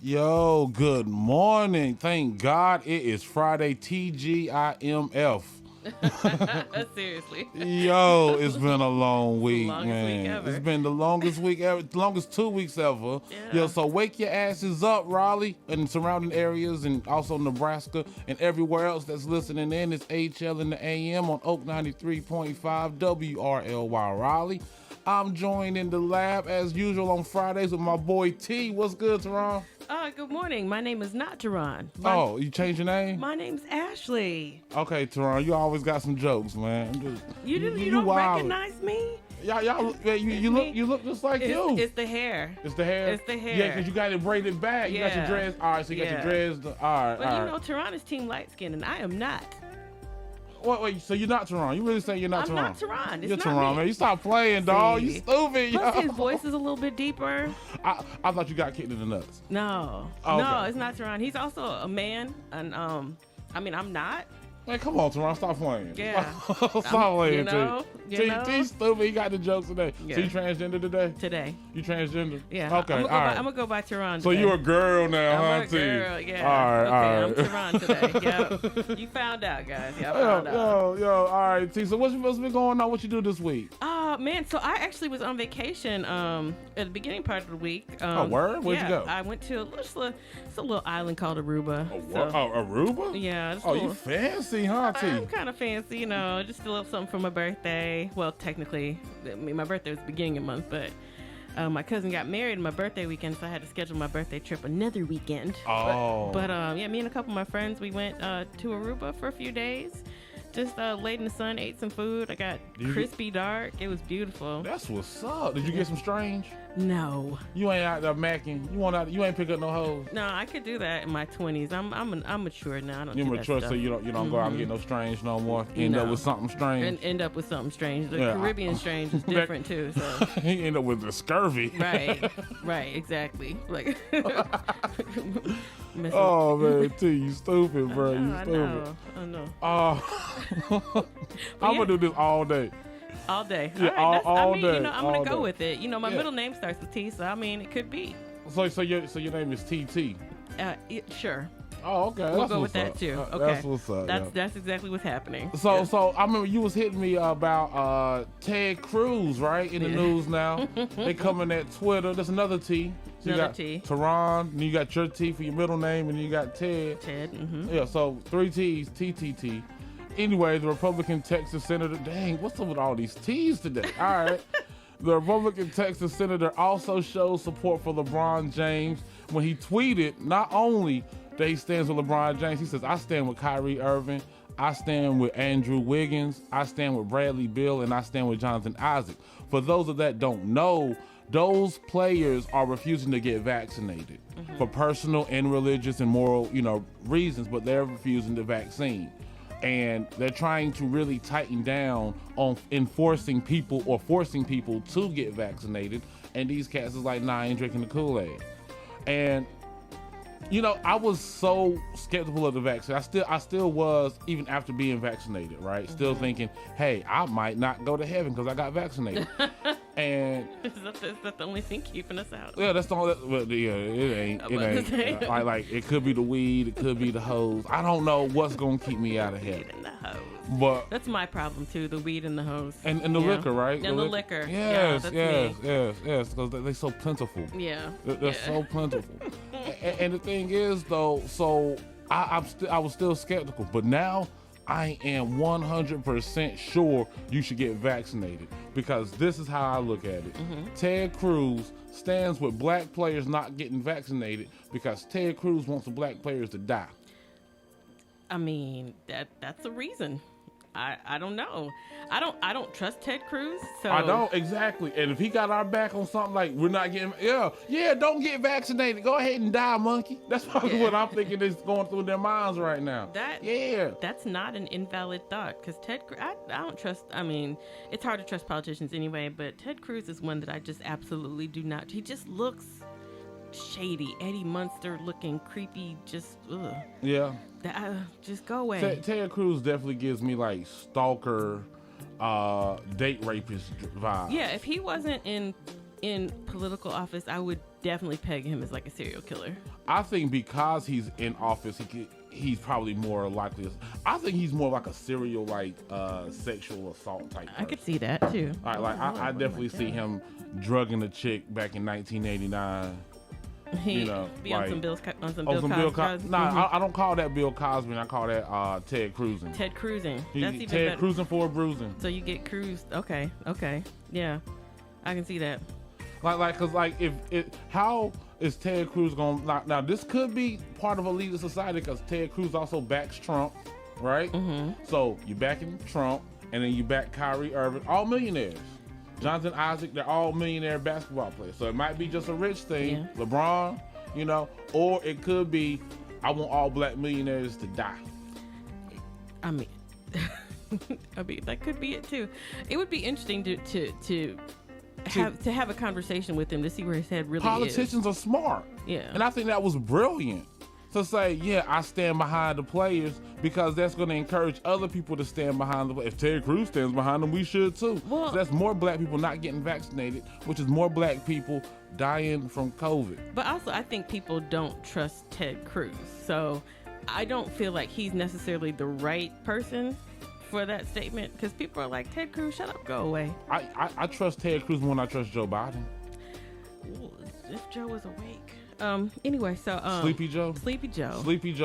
Yo, good morning. Thank God it is Friday, TGIMF. Seriously. Yo, it's been a long week, longest man. week ever. It's been the longest week ever, longest 2 weeks ever. Yeah. Yo, so wake your asses up, Raleigh and surrounding areas, and also Nebraska and everywhere else that's listening in. It's HL in the AM on Oak 93.5 WRLY Raleigh. I'm joined in the lab as usual on Fridays with my boy T. What's good, Teron? Good morning. My name is not Teron. Oh, you changed your name? My name's Ashley. Okay, Teron, you always got some jokes, man. You don't wild. recognize me? You look just like you. It's the hair. It's the hair? It's the hair. Yeah, because you got it braided back. You got your Yeah. dreads. All right, so you got your Yeah. dreads. All right, But all you right. know, Teron is team light skin, and I am not. Wait, so you're not Teron? You really saying you're not I'm Teron? not Teron. It's You're not Teron, me. man. You stop playing, dog. You See? stupid. Plus, yo. his voice is a little bit deeper. I thought you got kicked in the nuts. No. Oh, No, okay. it's not Teron. He's also a man, and I'm not. Man, come on, Teron. Stop playing. Yeah. Stop playing, you know, T stupid. He got the jokes today. Yeah. So you transgender today? Today. You transgender? Yeah. Okay, I'm all right. gonna go by Teron. So today. you a girl now, huh, I'm a T? girl, yeah. All right, okay, all right. I'm Teron today. Yep. You found out, guys. Yeah, I found out. Yo, all right, T. So what's been going on? What you do this week? Man, so I actually was on vacation at the beginning part of the week. Word? Where'd you go? I went to it's a little island called Aruba. Aruba? Yeah. It's a Oh, little, you fancy, huh, T? I'm kind of fancy, you know, just a little something for my birthday. Well, technically, I mean, my birthday was the beginning of the month, but my cousin got married on my birthday weekend, so I had to schedule my birthday trip another weekend. Oh. But yeah, me and a couple of my friends, we went to Aruba for a few days. Just laid in the sun, ate some food. I got crispy dark. It was beautiful. That's what's up. Did you get some strange? No. You ain't out there macking. You ain't pick up no hoes. No, I could do that in my 20s. I'm mature now. I don't You're do mature, that so stuff. you don't go out and get no strange no more. End up No. with something strange. And end up with something strange. The Yeah, Caribbean strange is different too. So He end up with the scurvy. right, exactly. Like, missing- Oh man, T, you stupid, bro. You I stupid. know. I'm gonna do this all day. All day. Yeah, all right, all I mean, day, you know, I'm all gonna go day. with it. You know, my Yeah. middle name starts with T, so I mean, it could be. So your name is TT. Sure. Oh, okay. We'll That's go with what's that up. too. Okay. That's what's up. yeah. That's exactly what's happening. So, Yeah. so I remember you was hitting me about Ted Cruz, right? In the Yeah. news now. They coming at Twitter. There's another T. So you Another got T. Teron, and you got your T for your middle name, and you got Ted. Ted. Yeah, so 3 T's, TTT. Anyway, the Republican Texas Senator, dang, what's up with all these T's today? All right. The Republican Texas Senator also showed support for LeBron James when he tweeted not only that he stands with LeBron James, he says, I stand with Kyrie Irving, I stand with Andrew Wiggins, I stand with Bradley Beal, and I stand with Jonathan Isaac. For those of that don't know, those players are refusing to get vaccinated for personal and religious and moral, reasons, but they're refusing the vaccine. And they're trying to really tighten down on enforcing people or forcing people to get vaccinated. And these cats is like, nah, I ain't drinking the Kool-Aid. And I was so skeptical of the vaccine. I still was, even after being vaccinated, right? Still thinking, hey, I might not go to heaven because I got vaccinated. And Is that the only thing keeping us out? yeah, that's the only. Well, yeah, it ain't. I was about to say. Like it could be the weed, it could be the hose. I don't know what's gonna keep me out of heaven. Weed and the hose. But That's my problem too. The weed and the hose. and the Yeah. liquor, right? And the liquor. Yeah, Yes, that's yes, me. yes, because they're so plentiful. Yeah. They're yeah. so plentiful. And the thing is, though, so I was still skeptical, but now I am 100% sure you should get vaccinated because this is how I look at it. Ted Cruz stands with black players not getting vaccinated because Ted Cruz wants the black players to die. I mean, that's a reason. I don't know. I don't trust Ted Cruz. So I don't, exactly. And if he got our back on something like we're not getting, don't get vaccinated. Go ahead and die, monkey. That's probably what I'm thinking is going through their minds right now. That's not an invalid thought because I don't trust. I mean, it's hard to trust politicians anyway, but Ted Cruz is one that I just absolutely do not. He just looks shady, Eddie Munster looking creepy. Just ugh. Yeah. Just go away. Ted Cruz definitely gives me like stalker, date rapist vibe. Yeah, if he wasn't in in political office, I would definitely peg him as like a serial killer. I think because he's in office, he's probably more likely. I think he's more like a serial, like sexual assault type person. I could see that too. All right, like I definitely see him drugging a chick back in 1989. He be on some Bill Cosby. Nah, I don't call that Bill Cosby. I call that Ted Cruzing. Ted Cruzing. That's even Ted better. Cruzing for a bruising. So you get cruised. Okay. Yeah, I can see that. Cause how is Ted Cruz going? Now this could be part of elite society because Ted Cruz also backs Trump, right? Mm-hmm. So you backing Trump, and then you back Kyrie Irving, all millionaires. Jonathan Isaac, they're all millionaire basketball players. So it might be just a rich thing, yeah. LeBron, or it could be, I want all black millionaires to die. I mean, that could be it too. It would be interesting to have a conversation with him to see where his head really is. Politicians are smart. Yeah. And I think that was brilliant. To say, yeah, I stand behind the players because that's going to encourage other people to stand behind the players. If Ted Cruz stands behind them, we should too. Well, so that's more black people not getting vaccinated, which is more black people dying from COVID. But also, I think people don't trust Ted Cruz. So I don't feel like he's necessarily the right person for that statement because people are like, Ted Cruz, shut up, go away. I trust Ted Cruz more than I trust Joe Biden. Well, if Joe was awake. Anyway, so Sleepy Joe.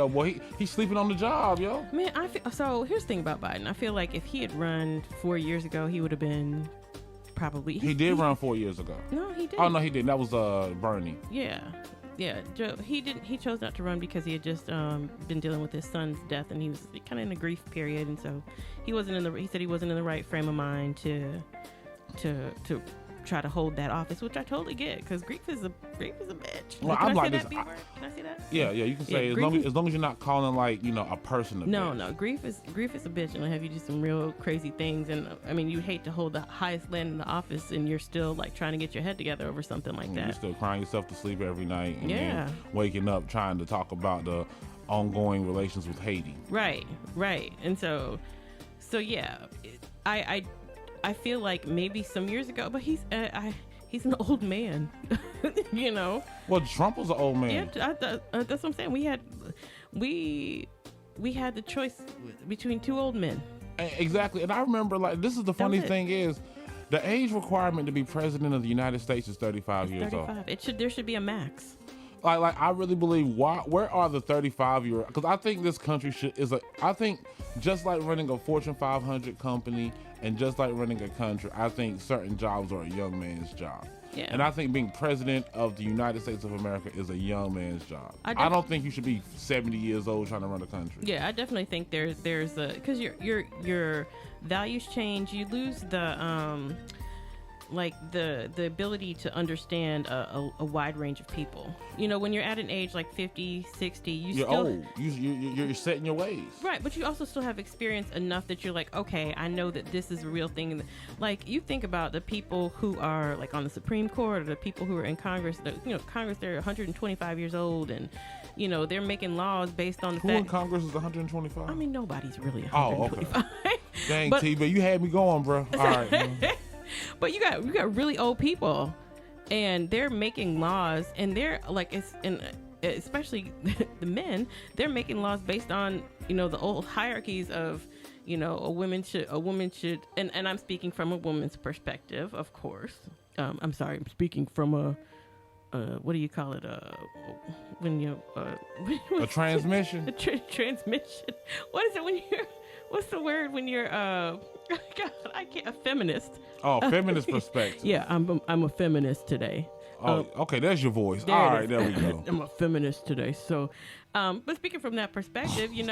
Boy, he's sleeping on the job, yo. Man, so here's the thing about Biden. I feel like if he had run 4 years ago, he would have been probably. He did run 4 years ago. No, he didn't. Oh no, he didn't. That was Bernie. Yeah. Joe. He didn't. He chose not to run because he had just been dealing with his son's death, and he was kind of in a grief period, and so he wasn't in the. He said he wasn't in the right frame of mind to try to hold that office, which I totally get because grief is a bitch. Well, Can I'm I like say this. that B word? Can I say that? Yeah, you can say as long as you're not calling a person a bitch. No, grief is a bitch, and it'll have you do some real crazy things. And I mean, you hate to hold the highest land in the office, and you're still like trying to get your head together over something like that. You're still crying yourself to sleep every night, and yeah, then waking up trying to talk about the ongoing relations with Haiti. Right, and so yeah, I feel like maybe some years ago, but he's an old man, Well, Trump was an old man. Yeah, that's what I'm saying. We had the choice between two old men. Exactly, and I remember this is the funny thing is, the age requirement to be president of the United States is 35 years old. There should be a max. I really believe where are the 35-year? Because I think this country I think just like running a Fortune 500 company and just like running a country, I think certain jobs are a young man's job. Yeah. And I think being president of the United States of America is a young man's job. I don't think you should be 70 years old trying to run a country. Yeah, I definitely think there's a because your values change. You lose the the ability to understand a wide range of people. When you're at an age like 50, 60, you're old. You're set in your ways. Right, but you also still have experience enough that you're like, okay, I know that this is a real thing. Like, you think about the people who are like on the Supreme Court or the people who are in Congress. Congress, they're 125 years old, and they're making laws based on the fact. Who in Congress is 125? I mean, nobody's really 125. Oh, okay. Dang, but you had me going, bro. All right. But you got really old people, and they're making laws, and they're like, especially the men, they're making laws based on the old hierarchies of a woman should, and I'm speaking from a woman's perspective, of course. I'm sorry, I'm speaking from a what do you call it? When you a transmission. Transmission. What is it when you're? What's the word when you're God, I can't. A feminist. Oh, feminist perspective. Yeah, I'm a feminist today. Oh, okay, there's your voice. All right, there we go. I'm a feminist today. So, but speaking from that perspective, you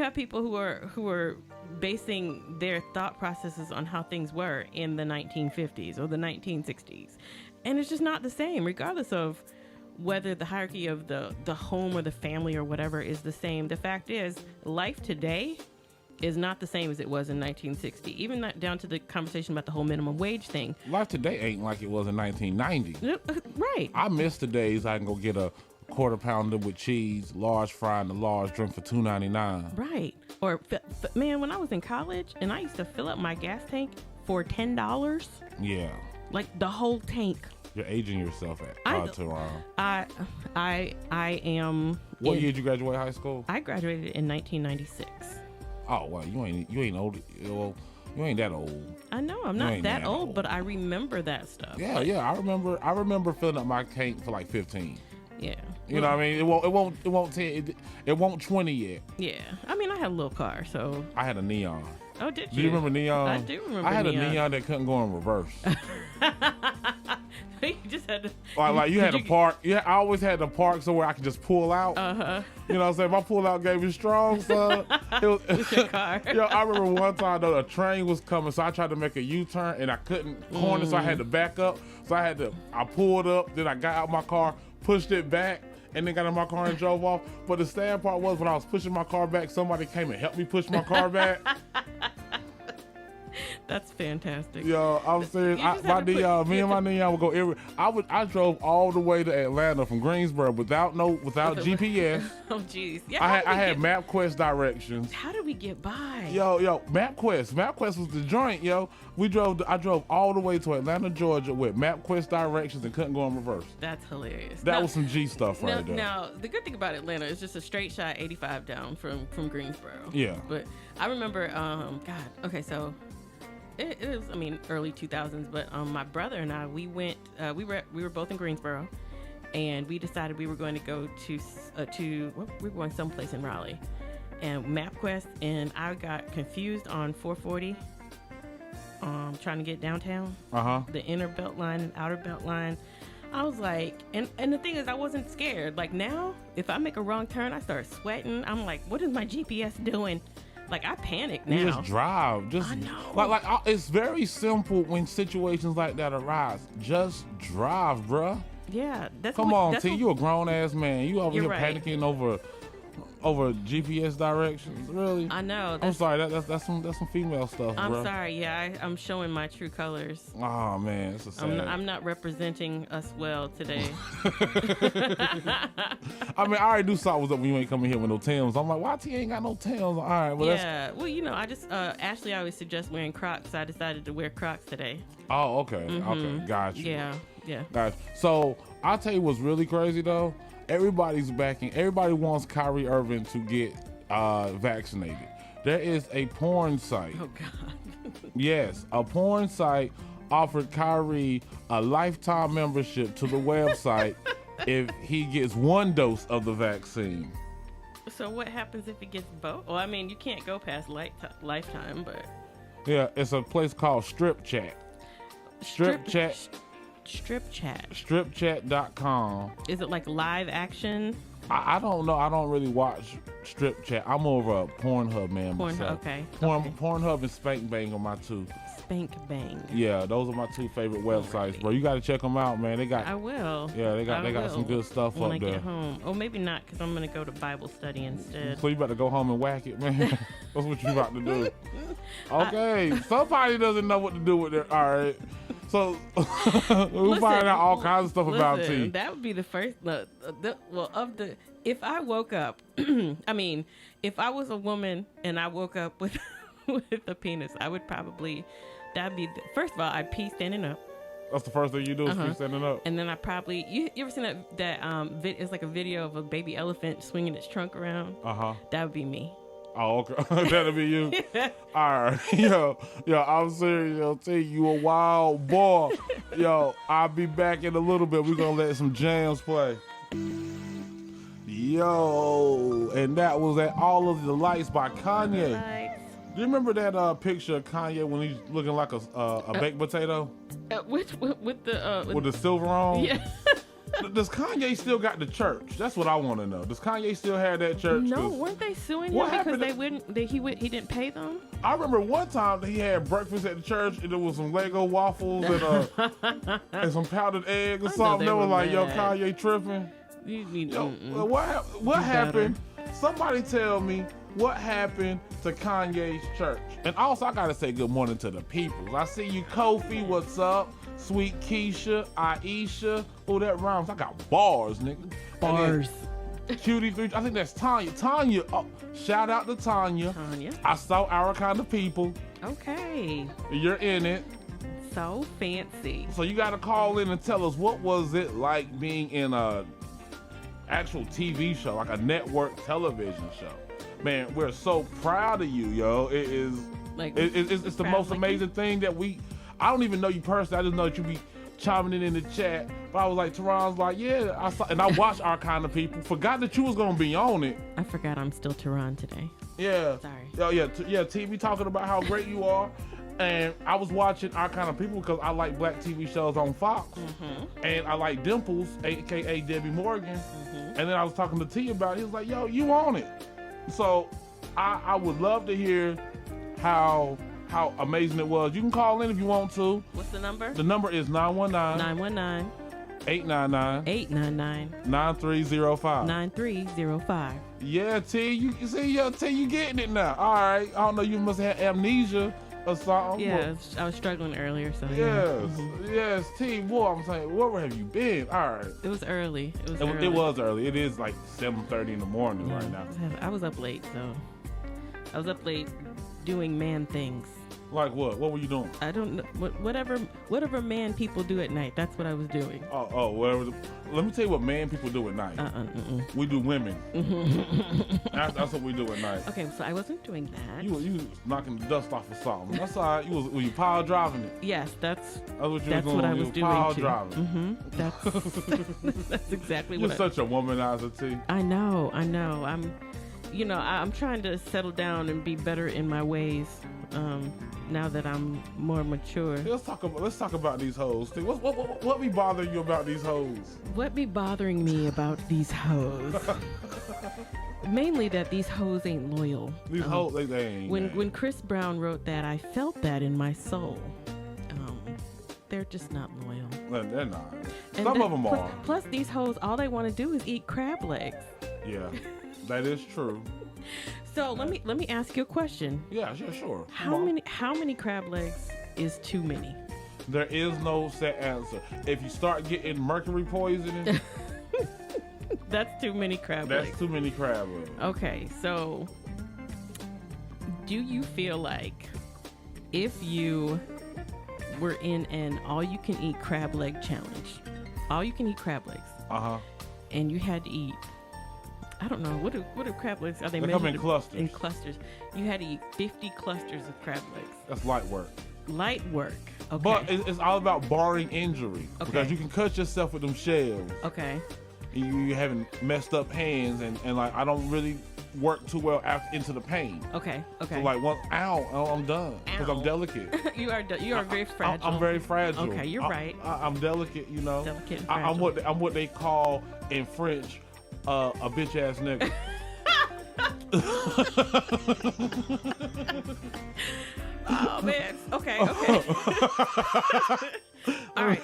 have people who are basing their thought processes on how things were in the 1950s or the 1960s, and it's just not the same, regardless of whether the hierarchy of the home or the family or whatever is the same. The fact is, life today is not the same as it was in 1960. Even that, down to the conversation about the whole minimum wage thing. Life today ain't like it was in 1990. Right. I miss the days I can go get a quarter pounder with cheese, large fry, and a large drink for $2.99. Right. Or man, when I was in college and I used to fill up my gas tank for $10. Yeah. Like the whole tank. You're aging yourself Teron. I am. What year did you graduate high school? I graduated in 1996. Oh wow, you ain't old. Well, you ain't that old. I know I'm not that old, but I remember that stuff. Yeah, yeah. I remember filling up my tank for like 15. Yeah. You know what I mean? It won't 20 yet. Yeah. I mean, I had a little car, so. I had a neon. Oh, did you? Do you remember neon? I do remember. I had a neon that couldn't go in reverse. You just had to. Like you had to park. Yeah, I always had to park somewhere I could just pull out. You know what I'm saying? My pull out game is strong, son. With your car. Yo, I remember one time though, a train was coming, so I tried to make a U-turn and I couldn't corner, so I had to back up. So I pulled up, then I got out my car, pushed it back, and then got in my car and drove off. But the sad part was when I was pushing my car back, somebody came and helped me push my car back. That's fantastic. Yo, I'm serious. Me and my neon would go I drove all the way to Atlanta from Greensboro without GPS. Oh jeez. Yeah. I had MapQuest directions. How did we get by? Yo, MapQuest was the joint, yo. I drove all the way to Atlanta, Georgia with MapQuest directions and couldn't go in reverse. That's hilarious. That was some G stuff right there. Now, the good thing about Atlanta is just a straight shot 85 down from Greensboro. Yeah. But I remember, so it was, early 2000s, but my brother and I, we went, we were both in Greensboro, and we decided we were going to go we were going someplace in Raleigh, and MapQuest, and I got confused on 440, trying to get downtown, the inner belt line and outer belt line. I was like, and the thing is, I wasn't scared. Like now, if I make a wrong turn, I start sweating. I'm like, what is my GPS doing? Like, I panic now. You just drive. I know. It's very simple when situations like that arise. Just drive, bruh. Yeah. Come on, T. You a grown ass man. You over here panicking over GPS directions, really? I know. I'm sorry. That's some female stuff, I'm bro. sorry. Yeah, I'm showing my true colors. Oh man, it's a sad. I'm not representing us well today. I already knew something was up when you ain't coming here with no Timbs. I'm like, why T ain't got no Timbs? All right, well yeah. Well, I just Ashley always suggests wearing Crocs, so I decided to wear Crocs today. Oh, okay, okay, got you. Yeah. Gotcha. So I'll tell you what's really crazy though. Everybody's backing. Everybody wants Kyrie Irving to get vaccinated. There is a porn site. Oh God. Yes, a porn site offered Kyrie a lifetime membership to the website if he gets one dose of the vaccine. So what happens if he gets both? Well, you can't go past lifetime, but. Yeah, it's a place called Strip Chat. Strip Chat. Stripchat.com. Is it like live action? I don't know. I don't really watch Strip Chat. I'm more of a Pornhub man. Okay. Pornhub and Spank Bang are my two. Spank Bang. Yeah, those are my two favorite websites, bro. You got to check them out, man. I will. Yeah, they got some good stuff when up there. When I get home. Or maybe not, because I'm going to go to Bible study instead. So you better go home and whack it, man. That's what you about to do. Okay, somebody doesn't know what to do with their. All right. So we'll find out all kinds of stuff about T. That would be the first. If I woke up, if I was a woman and I woke up with a penis, I would probably. First of all, I'd pee standing up. That's the first thing you do is pee standing up. And then I probably you ever seen that it's like a video of a baby elephant swinging its trunk around? That would be me. Oh, okay. That'll be you. All right. Yo, I'm serious. Yo, T, you a wild boy. Yo, I'll be back in a little bit. We're going to let some jams play. Yo, and that was at All of the Lights by Kanye. Do you remember that picture of Kanye when he's looking like a baked potato? With the silver on? Yeah. Does Kanye still got the church? That's what I want to know. Does Kanye still have that church? No, weren't they suing him because he didn't pay them? I remember one time he had breakfast at the church and there was some Lego waffles and some powdered eggs or something. They were like, "Yo, Kanye tripping." What happened? Somebody tell me what happened to Kanye's church. And also, I gotta say good morning to the people. I see you, Kofi. What's up? Sweet Keisha, Aisha. Oh, that rhymes. I got bars, nigga. Bars. Cutie 3. I think that's Tanya. Tanya. Oh, shout out to Tanya. I saw our kind of people. Okay. You're in it. so fancy. So you got to call in and tell us, what was it like being in a actual TV show, like a network television show? Man, we're so proud of you, yo. It is Like, it's the most amazing thing that I don't even know you personally. I just know that you be chiming in the chat. But I was like, Teron's like, yeah, I saw, and I watched Our Kind of People. Forgot that you was gonna be on it. I forgot I'm still Teron today. Yeah. Sorry. Oh yeah, TV talking about how great you are. And I was watching Our Kind of People because I like black TV shows on Fox. And I like Dimples, aka Debbie Morgan. And then I was talking to T about it. He was like, yo, you on it. So I would love to hear how amazing it was. You can call in if you want to. What's the number? The number is 919 899 9305. 9305. Yeah, T, you see, yo, T, you getting it now. All right. I don't know, you must have amnesia or something. Yeah, I was struggling earlier, so Yes, T, boy, I'm saying, where have you been? All right. It was early. It was early. It is like 7:30 in the morning right now. I was up late, so I was up late doing man things. Like what? What were you doing? I don't know. Whatever man people do at night, that's what I was doing. Oh, whatever. Let me tell you what man people do at night. We do women. That's what we do at night. Okay, so I wasn't doing that. You knocking the dust off of something. That's all right. Were you power driving it? Yes, that's what I was doing power too. driving. That's exactly You're what. Such a womanizer, T. I know. I'm trying to settle down and be better in my ways. Now that I'm more mature. Let's talk about these hoes. T. What be bothering you about these hoes? What be bothering me about these hoes? Mainly that these hoes ain't loyal. These hoes, they ain't. When Chris Brown wrote that, I felt that in my soul. They're just not loyal. Well, they're not. Some of them are. Plus, these hoes, all they want to do is eat crab legs. Yeah, that is true. So let me ask you a question. Yeah, sure. How many crab legs is too many? There is no set answer. If you start getting mercury poisoning, that's too many crab legs. That's too many crab legs. Okay, so do you feel like if you were in an all-you-can-eat crab leg challenge, all-you-can-eat crab legs, and you had to eat, I don't know, what are crab legs? Are they come in clusters? In clusters. You had to eat 50 clusters of crab legs. That's light work. Light work. Okay. But it's all about barring injury. Okay. Because you can cut yourself with them shells. Okay. You having messed up hands and like I don't really work too well into the pain. Okay. So like once, I'm done because I'm delicate. you are very fragile. I'm very fragile. Okay, you're right. I'm delicate, you know. Delicate and fragile. I'm what they call in French a bitch ass nigga. Oh man. Okay. All right.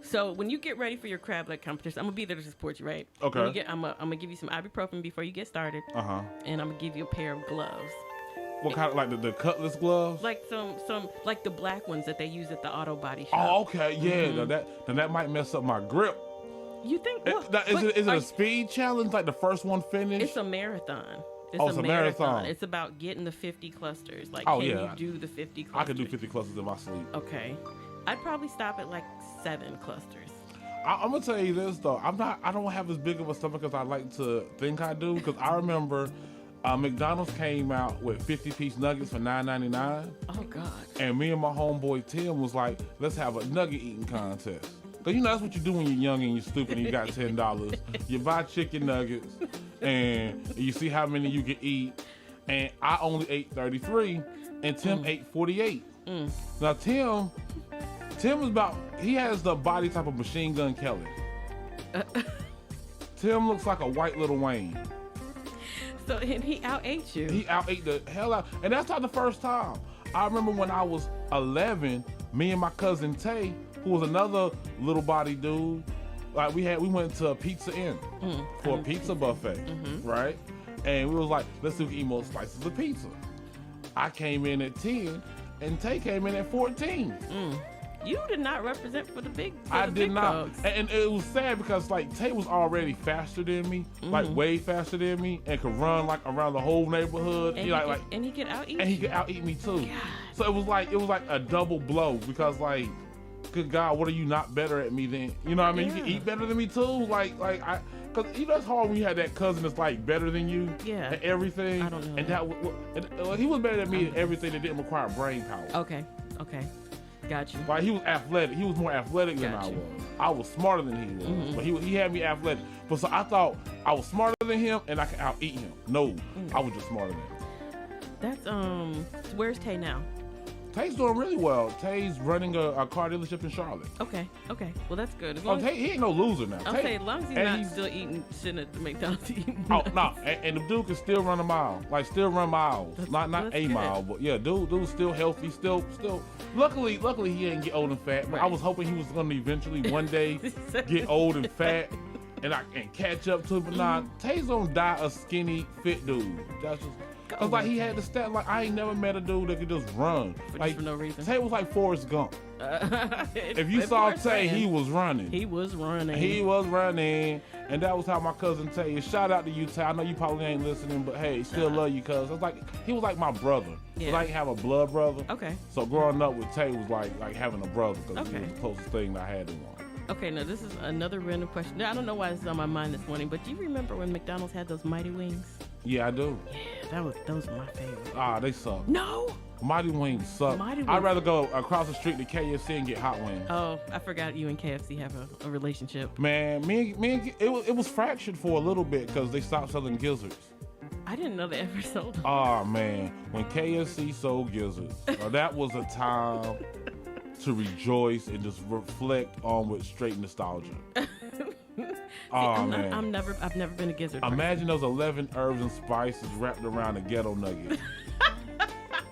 So when you get ready for your crab leg competition, I'm gonna be there to support you, right? Okay. I'm gonna give you some ibuprofen before you get started. And I'm gonna give you a pair of gloves. What kind of, like the cutlass gloves? Like some like the black ones that they use at the auto body shop. Oh, okay. Yeah. Then that might mess up my grip. You think? Is it a speed challenge? Like the first one finished? It's a marathon. It's a marathon. It's about getting the 50 clusters. Like, can you do the 50 clusters? I could do 50 clusters in my sleep. Okay. I'd probably stop at like 7 clusters. I'm gonna tell you this though. I don't have as big of a stomach as I like to think I do. Because I remember McDonald's came out with 50-piece nuggets for $9.99. Oh God. And me and my homeboy Tim was like, let's have a nugget eating contest. Cause that's what you do when you're young and you're stupid and you got $10. You buy chicken nuggets and you see how many you can eat. And I only ate 33 and Tim ate 48. Now Tim is he has the body type of Machine Gun Kelly. Tim looks like a white Lil Wayne. So and he out-ate you. He out-ate the hell out. And that's not the first time. I remember when I was 11, me and my cousin Tay, who was another little body dude, like we went to a Pizza Inn for a pizza buffet, right? And we was like, let's see if we can eat more slices of pizza. I came in at 10 and Tay came in at 14. You did not represent for the big. I did not, dogs. and it was sad because like Tay was already faster than me, like way faster than me, and could run like around the whole neighborhood. And he could out eat. And he could out eat me too. God. So it was like a double blow because like, good God, what are you not better at me than? You know what I mean? You can eat better than me too. Cause it's hard when you have that cousin that's like better than you at everything. I don't know. And he was better than me at everything that didn't require brain power. Okay. Got you. Like he was athletic. He was more athletic than I was. I was smarter than he was, but he had me athletic. But so I thought I was smarter than him and I could out eat him. No, I was just smarter than him. That's where's Tay now? Tay's doing really well. Tay's running a car dealership in Charlotte. Okay. Well, that's good. Tay, he ain't no loser now. I'm saying, as long as he's not still sitting at the McDonald's eating. Oh, no. And the dude can still run a mile. Like, still run miles. Not a good. mile, but yeah, dude's still healthy. Still. Luckily, he didn't get old and fat. But I was hoping he was going to eventually one day get old and fat and catch up to it. But nah, Tay's going to die a skinny, fit dude. That's just... Cause like he had the stat, like I ain't never met a dude that could just run. Like for no reason. Tay was like Forrest Gump. If you saw Tay, he was running. He was running, and that was how my cousin Tay is. Shout out to you, Tay. I know you probably ain't listening, but hey, still love you, cuz. He was like my brother. Yeah. I didn't have a blood brother. Okay. So growing up with Tay was like having a brother, cause he was the closest thing I had to one. Okay, now this is another random question. I don't know why this is on my mind this morning, but do you remember when McDonald's had those Mighty Wings? Yeah, I do. Yeah, those were my favorite. Ah, they suck. No. Mighty Wings suck. I'd rather go across the street to KFC and get hot wings. Oh, I forgot you and KFC have a relationship. Man, it was fractured for a little bit because they stopped selling gizzards. I didn't know they ever sold them. Oh man, when KFC sold gizzards, that was a time to rejoice and just reflect on with straight nostalgia. Man. I've never been a gizzard. Imagine those 11 herbs and spices wrapped around a ghetto nugget.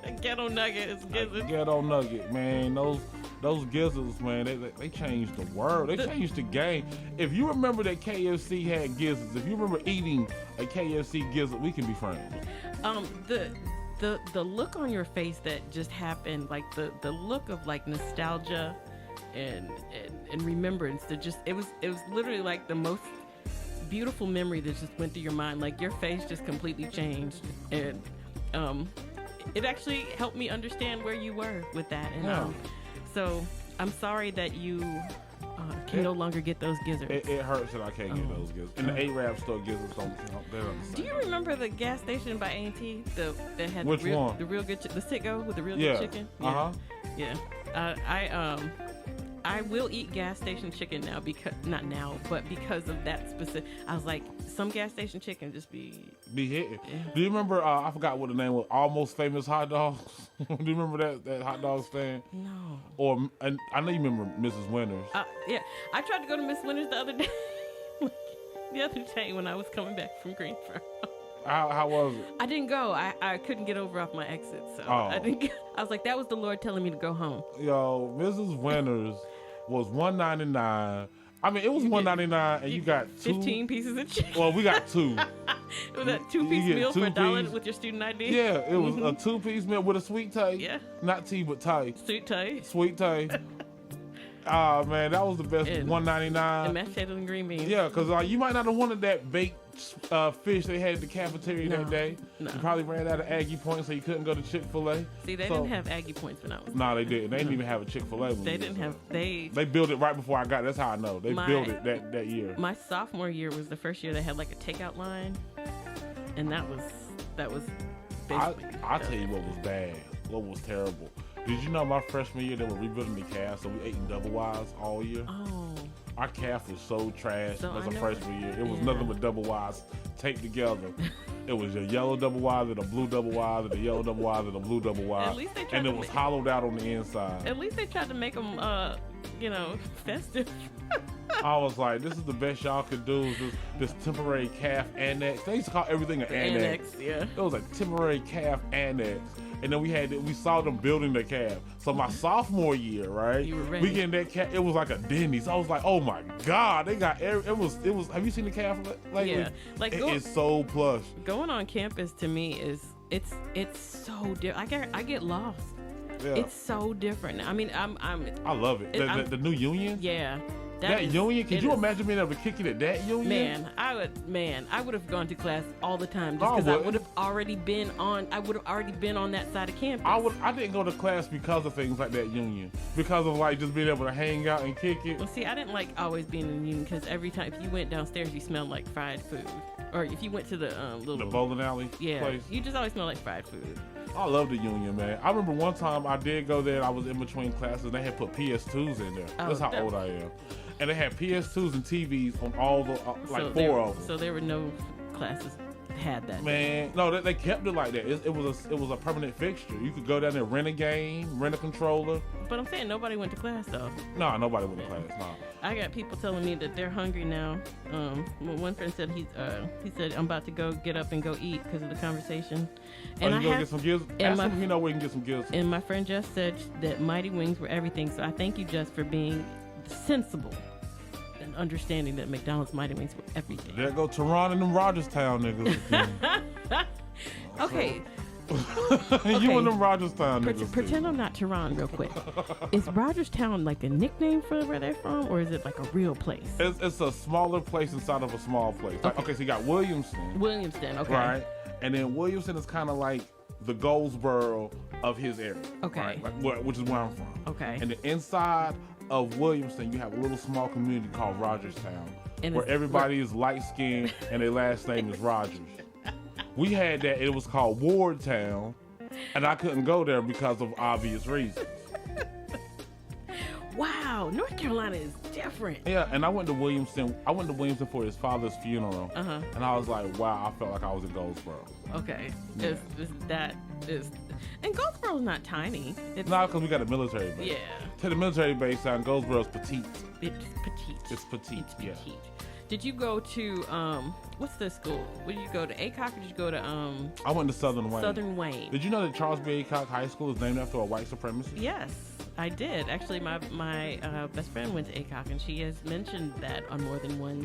A ghetto nugget is gizzard. Ghetto nugget, man. Those gizzards, man, they changed the world. They changed the game. If you remember that KFC had gizzards, if you remember eating a KFC gizzard, we can be friends. The look on your face that just happened, like the look of like nostalgia and remembrance, that just it was literally like the most beautiful memory that just went through your mind. Like your face just completely changed, and it actually helped me understand where you were with that. And so I'm sorry that you can no longer get those gizzards. It hurts that I can't get those gizzards. And the A-Rap store gizzards don't. Do you remember the gas station by A&T that had Which one? The real good, the Sit-Go with the real good chicken? Yeah. Yeah. I will eat gas station chicken now, because not now, but because of that specific. I was like, some gas station chicken just be hitting. Yeah. Do you remember? I forgot what the name was. Almost Famous Hot Dogs. Do you remember that hot dog stand? No. And I know you remember Mrs. Winters. Yeah, I tried to go to Miss Winters the other day. The other day when I was coming back from Greensboro. How was it? I didn't go. I couldn't get over off my exit, so I didn't go. I was like, that was the Lord telling me to go home. Yo, Mrs. Winters was $1.99. I mean, it was $1.99, and you got 15 pieces of chicken. Well, we got two. It was that two-piece meal for $1 with your student ID. Yeah, it was a two-piece meal with a sweet tea. Yeah. Not tea, but tea. Sweet tea. Sweet tea. Man, that was the best. $1.99. And mashed potatoes and green beans. Yeah, because you might not have wanted that baked fish they had at the cafeteria that day. No. You probably ran out of Aggie points, so you couldn't go to Chick-fil-A. See, they didn't have Aggie points when I was. No, they didn't. They didn't even have a Chick-fil-A. They didn't have. They built it right before I got. That's how I know. They built it that year. My sophomore year was the first year they had like a takeout line, and that was basically. I'll tell you what was bad. What was terrible. Did you know my freshman year they were rebuilding the calf, so we ate in double wides all year? Oh. Our calf was so trash as a freshman year. It was nothing but double wides taped together. It was a yellow double wide and a blue double wide and a yellow double wide and a blue double wide. At least they tried and it was hollowed out on the inside. At least they tried to make them, festive. I was like, this is the best y'all could do, is this temporary calf annex. They used to call everything an annex. Yeah. It was a temporary calf annex. And then we saw them building the calf. So my sophomore year, right? You were ready. We getting that calf. It was like a Denny's. I was like, oh my God, they got it was. Have you seen the calf lately? Yeah, like it's so plush. Going on campus to me is it's so different. I get lost. Yeah. It's so different. I mean, I love it. The new union. Yeah. That union, could you imagine being able to kick it at that union? Man, I would have gone to class all the time just because I would have already been on that side of campus. I didn't go to class because of things like that union. Because of like just being able to hang out and kick it. Well, see, I didn't like always being in the union because every time if you went downstairs, you smelled like fried food. Or if you went to the the bowling alley place. You just always smell like fried food. I love the union, man. I remember one time I did go there and I was in between classes and they had put PS2s in there. That's how old I am. And they had PS2s and TVs on all the, four of them. So there were no classes had that. Man, no, they kept it like that. It was a permanent fixture. You could go down there, rent a game, rent a controller. But I'm saying nobody went to class though. No, nobody went to class. No. I got people telling me that they're hungry now. One friend said he said I'm about to go get up and go eat because of the conversation. And you go get some gifts? Ask him if you know where you can get some gifts. And my friend Jess said that Mighty Wings were everything. So I thank you, Jess, for being sensible and understanding that McDonald's Mighty Wings were everything. There go Tehran and them Rogerstown niggas. Okay. You and them Rogerstown niggas. Pretend I'm not Tehran real quick. Is Rogerstown like a nickname for where they're from, or is it like a real place? It's a smaller place inside of a small place. Okay, so you got Williamston, okay. Right? And then Williamston is kind of like the Goldsboro of his area. Okay. Right? Which is where I'm from. Okay. And the inside of Williamston, you have a little small community called Rogerstown, where everybody is light-skinned and their last name is Rogers. We had that. It was called Wardtown, and I couldn't go there because of obvious reasons. Wow, North Carolina is different. Yeah, and I went to Williamston. For his father's funeral, and I was like, wow, I felt like I was in Goldsboro. Okay, yeah. And Goldsboro's not tiny. It's not because we got a military base. Yeah. To the military base, Goldsboro's petite. It's petite. It's petite. Yeah. Petite. Did you go to what's the school? Did you go to ACOC or did you go to I went to Southern Wayne. Southern Wayne. Did you know that Charles B. Aycock High School is named after a white supremacist? Yes, I did. Actually, my best friend went to ACOC, and she has mentioned that on more than one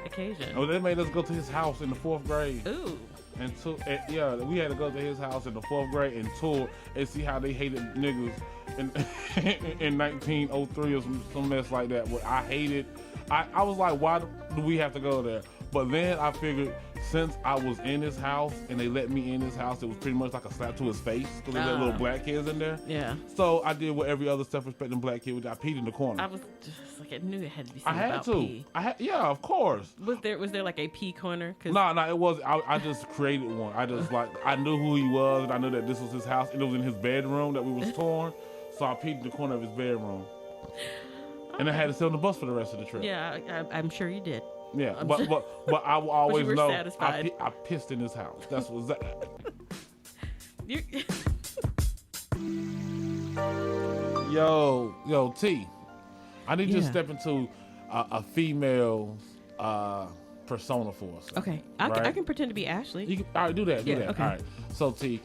occasion. Oh, they made us go to his house in the 4th grade. Ooh. And we had to go to his house in the 4th grade and tour and see how they hated niggas in 1903 or some mess like that. But I hated. I was like, why do we have to go there? But then I figured, since I was in his house and they let me in his house, it was pretty much like a slap to his face because there were little black kids in there. Yeah. So I did what every other self-respecting black kid would do. I peed in the corner. I was just like, I knew it had to be something about pee. Yeah, of course. Was there like a pee corner? No, it was. I just created one. I just I knew who he was and I knew that this was his house and it was in his bedroom that we was touring. So I peed in the corner of his bedroom. And I had to sit on the bus for the rest of the trip. Yeah, I'm sure you did. Yeah, but I will always know satisfied. I pissed in his house. That's what's that. Yo, T. I need you to step into a female's persona for us. Okay, I can pretend to be Ashley. All right, do that. Okay. All right. So T,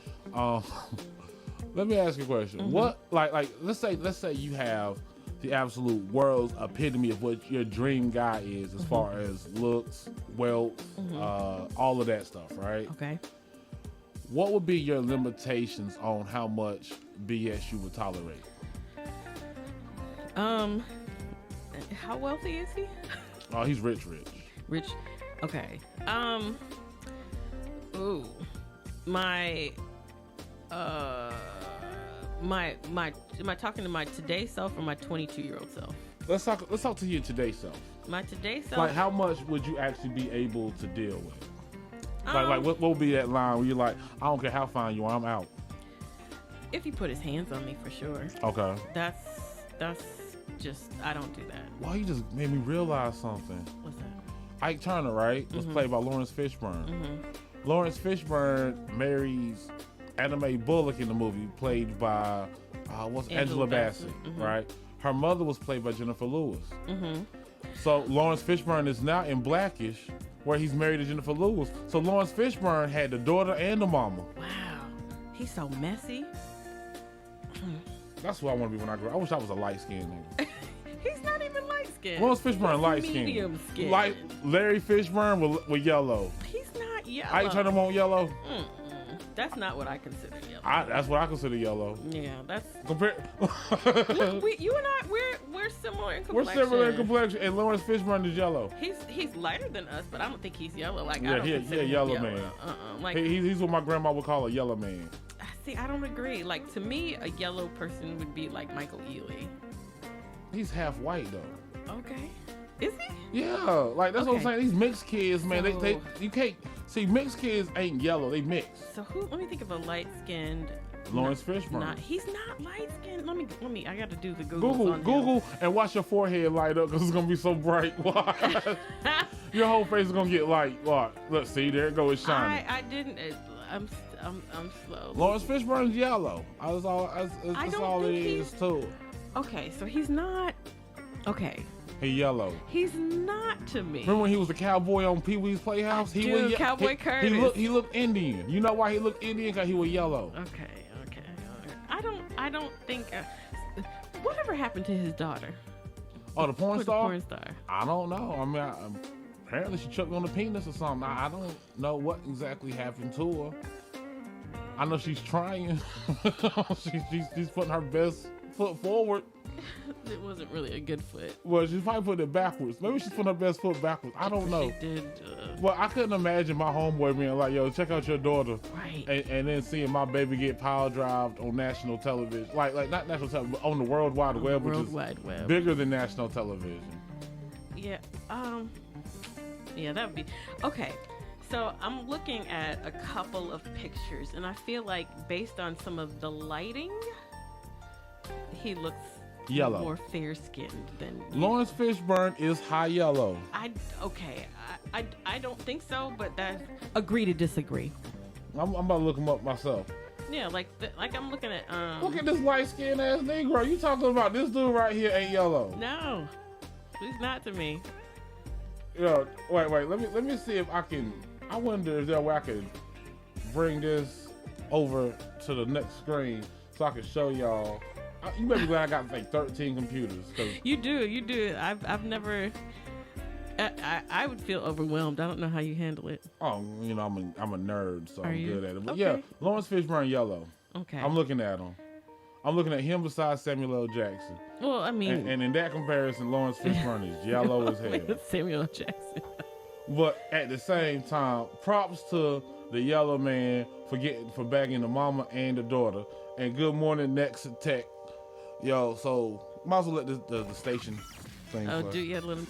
let me ask you a question. Mm-hmm. What like let's say you have the absolute world's epitome of what your dream guy is as far as looks, wealth, all of that stuff, right? Okay. What would be your limitations on how much BS you would tolerate? How wealthy is he? Oh, he's rich. Rich. Okay. Ooh. Am I talking to my today self or my 22-year-old self? Let's talk to your today self. My today self. Like, how much would you actually be able to deal with? What would be that line where you're like, I don't care how fine you are, I'm out. If he put his hands on me, for sure. Okay. That's just, I don't do that. Well, you just made me realize something. What's that? Ike Turner, right? Was played by Lawrence Fishburne. Lawrence Fishburne marries Anna Mae Bullock in the movie, played by Angela Bassett, right? Her mother was played by Jennifer Lewis. So Lawrence Fishburne is now in Blackish, where he's married to Jennifer Lewis. So Lawrence Fishburne had the daughter and the mama. Wow, he's so messy. That's what I want to be when I grow up. I wish I was a light-skinned nigga. He's not even light-skinned. Lawrence Fishburne light-skinned. Medium skin. Like Larry Fishburne with yellow. He's not yellow. Ike Turner want yellow. That's not what I consider yellow. That's what I consider yellow. Yeah, that's Compare. Look, you and I, we're similar in complexion. We're similar in complexion, and Lawrence Fishburne is yellow. He's lighter than us, but I don't think he's yellow. Like, Yeah, I don't he consider a him yellow man. Like, he's what my grandma would call a yellow man. see, I don't agree. Like, to me, a yellow person would be like Michael Ealy. He's half white though. Okay. Is he? Yeah, like that's what I'm Okay. saying. These mixed kids, man, So- they you can't see mixed kids ain't yellow. They mixed. So let me think of a light-skinned. Lawrence Fishburne. He's not light-skinned. Let me. I got to do the Google. Google and watch your forehead light up because it's gonna be so bright. Your whole face is gonna get light. Let's see, there it goes, it's shining. I didn't. I'm slow. Lawrence Fishburne's yellow. That's all it is too. Okay, so he's not. Okay, He yellow. he's not to me. Remember when he was a cowboy on Pee Wee's Playhouse? I do, Cowboy Curtis. He looked Indian. You know why he looked Indian? Because he was yellow. Okay. I don't think. Whatever happened to his daughter? Oh, the porn The star? porn star. I don't know. I mean, apparently she choked on the penis or something. I don't know what exactly happened to her. I know she's trying. she's putting her best foot forward. It wasn't really a good foot. Well, she's probably putting it backwards. Maybe she's putting her best foot backwards. I don't know. She did. Well, I couldn't imagine my homeboy being like, yo, check out your daughter. Right. And then seeing my baby get power drived on national television. Like not national television, but on the World Wide Web, which World is Wide Web. bigger than national television. Yeah. Yeah, that would be okay. So I'm looking at a couple of pictures, and I feel like based on some of the lighting, he looks Yellow. more fair-skinned than Lawrence Fishburne is high yellow. I don't think so, but agree to disagree. I'm about to look him up myself. Yeah, like I'm looking at Look at this light-skinned ass Negro. You talking about this dude right here ain't yellow. No, he's not to me. Yo, wait. Let me see if I can. I wonder if there's a way I could bring this over to the next screen so I can show y'all. You better be glad I got like 13 computers. Cause You do. I've never. I would feel overwhelmed. I don't know how you handle it. I'm a nerd, so Are I'm you? good at it. But Okay. yeah, Lawrence Fishburne yellow. Okay. I'm looking at him. I'm looking at him beside Samuel L. Jackson. Well, I mean, And in that comparison, Lawrence Fishburne is yellow as hell. Samuel L. Jackson. But at the same time, props to the yellow man for bagging the mama and the daughter. And good morning, Next Tech. Yo, so might as well let the station thing Oh, play. do you have a little?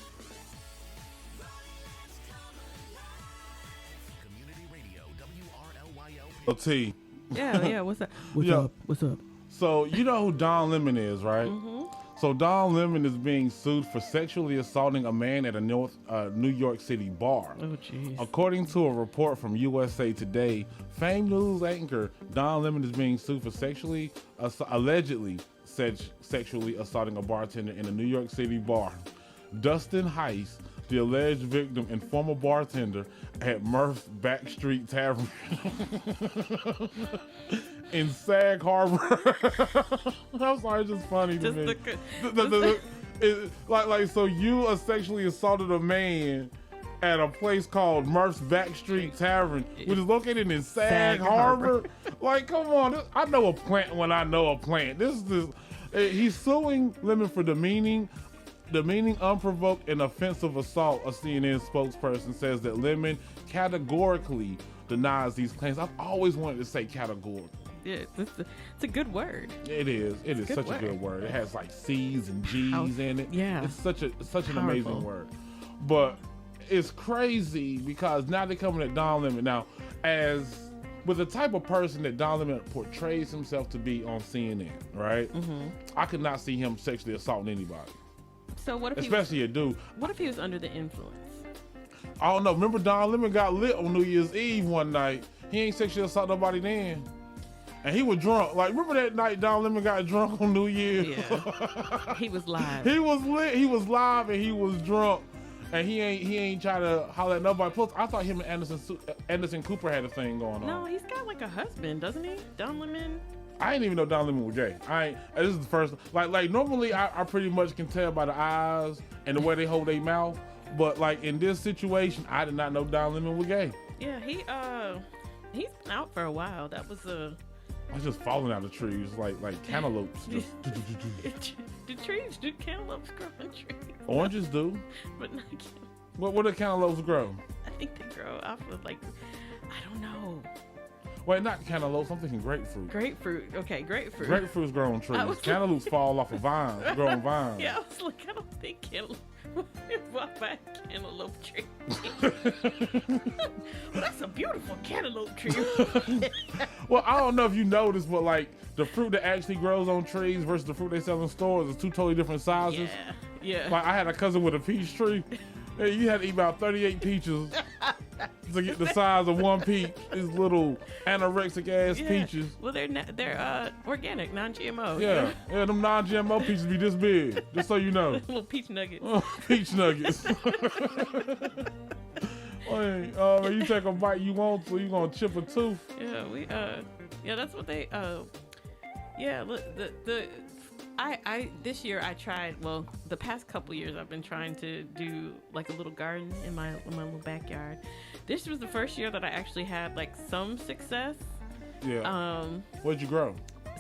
Community Radio, WRLYL. T. Yeah. What's up? What's up? So you know who Don Lemon is, right? Mm-hmm. So Don Lemon is being sued for sexually assaulting a man at a New York City bar. Oh, jeez. According to a report from USA Today, famed news anchor Don Lemon is being sued for allegedly sexually assaulting a bartender in a New York City bar. Dustin Heiss, the alleged victim and former bartender at Murph's Backstreet Tavern in Sag Harbor. I'm sorry, it's just funny to me. So you sexually assaulted a man at a place called Murph's Backstreet Tavern, which is located in Sag Harbor. Like, come on, I know a plant when I know a plant. He's suing Lemon for demeaning, unprovoked, and offensive assault. A CNN spokesperson says that Lemon categorically denies these claims. I've always wanted to say categorically. Yeah, it's a good word. It is. It is good such word. a good word. It has like C's and G's in it. Yeah. It's such an Powerful. amazing word. But it's crazy because now they're coming at Don Lemon. Now, as with the type of person that Don Lemon portrays himself to be on CNN, right? Mm-hmm. I could not see him sexually assaulting anybody. So what if Especially a dude. What if he was under the influence? I don't know. Remember Don Lemon got lit on New Year's Eve one night. He ain't sexually assault nobody then. And he was drunk. Like, remember that night Don Lemon got drunk on New Year's? Yeah. He was live. He was lit. He was live and he was drunk. And he ain't try to holler at nobody. Plus, I thought him and Anderson Cooper had a thing going on. No, he's got like a husband, doesn't he? Don Lemon. I didn't even know Don Lemon was gay. This is the first. Like normally I pretty much can tell by the eyes and the way they hold their mouth. But like in this situation, I did not know Don Lemon was gay. Yeah, He's been out for a while. That was a. I was just falling out of trees like cantaloupes. Just Do cantaloupes grow on trees? Oranges do. But not What do cantaloupes grow? I think they grow off of I don't know. Wait, not cantaloupes. I'm thinking grapefruit. Grapefruit. Okay, grapefruit. Grapefruits grow on trees. Cantaloupes fall off of vines, grow on vines. Yeah, I was like, I don't think cantaloupe. Walk by a cantaloupe tree. Well, that's a beautiful cantaloupe tree. Well, I don't know if you noticed, but like the fruit that actually grows on trees versus the fruit they sell in stores is two totally different sizes. Yeah. Like I had a cousin with a peach tree. Hey, you had to eat about 38 peaches to get the size of one peach. These little anorexic ass peaches. Well, they're organic, non-GMO. Yeah, them non-GMO peaches be this big. Just so you know. Little peach nuggets. Peach nuggets. Hey, you take a bite you want to, you gonna chip a tooth. Yeah, that's what they. Look, I this year I tried. Well, the past couple years I've been trying to do like a little garden in my little backyard. This was the first year that I actually had like some success. Yeah. What'd you grow?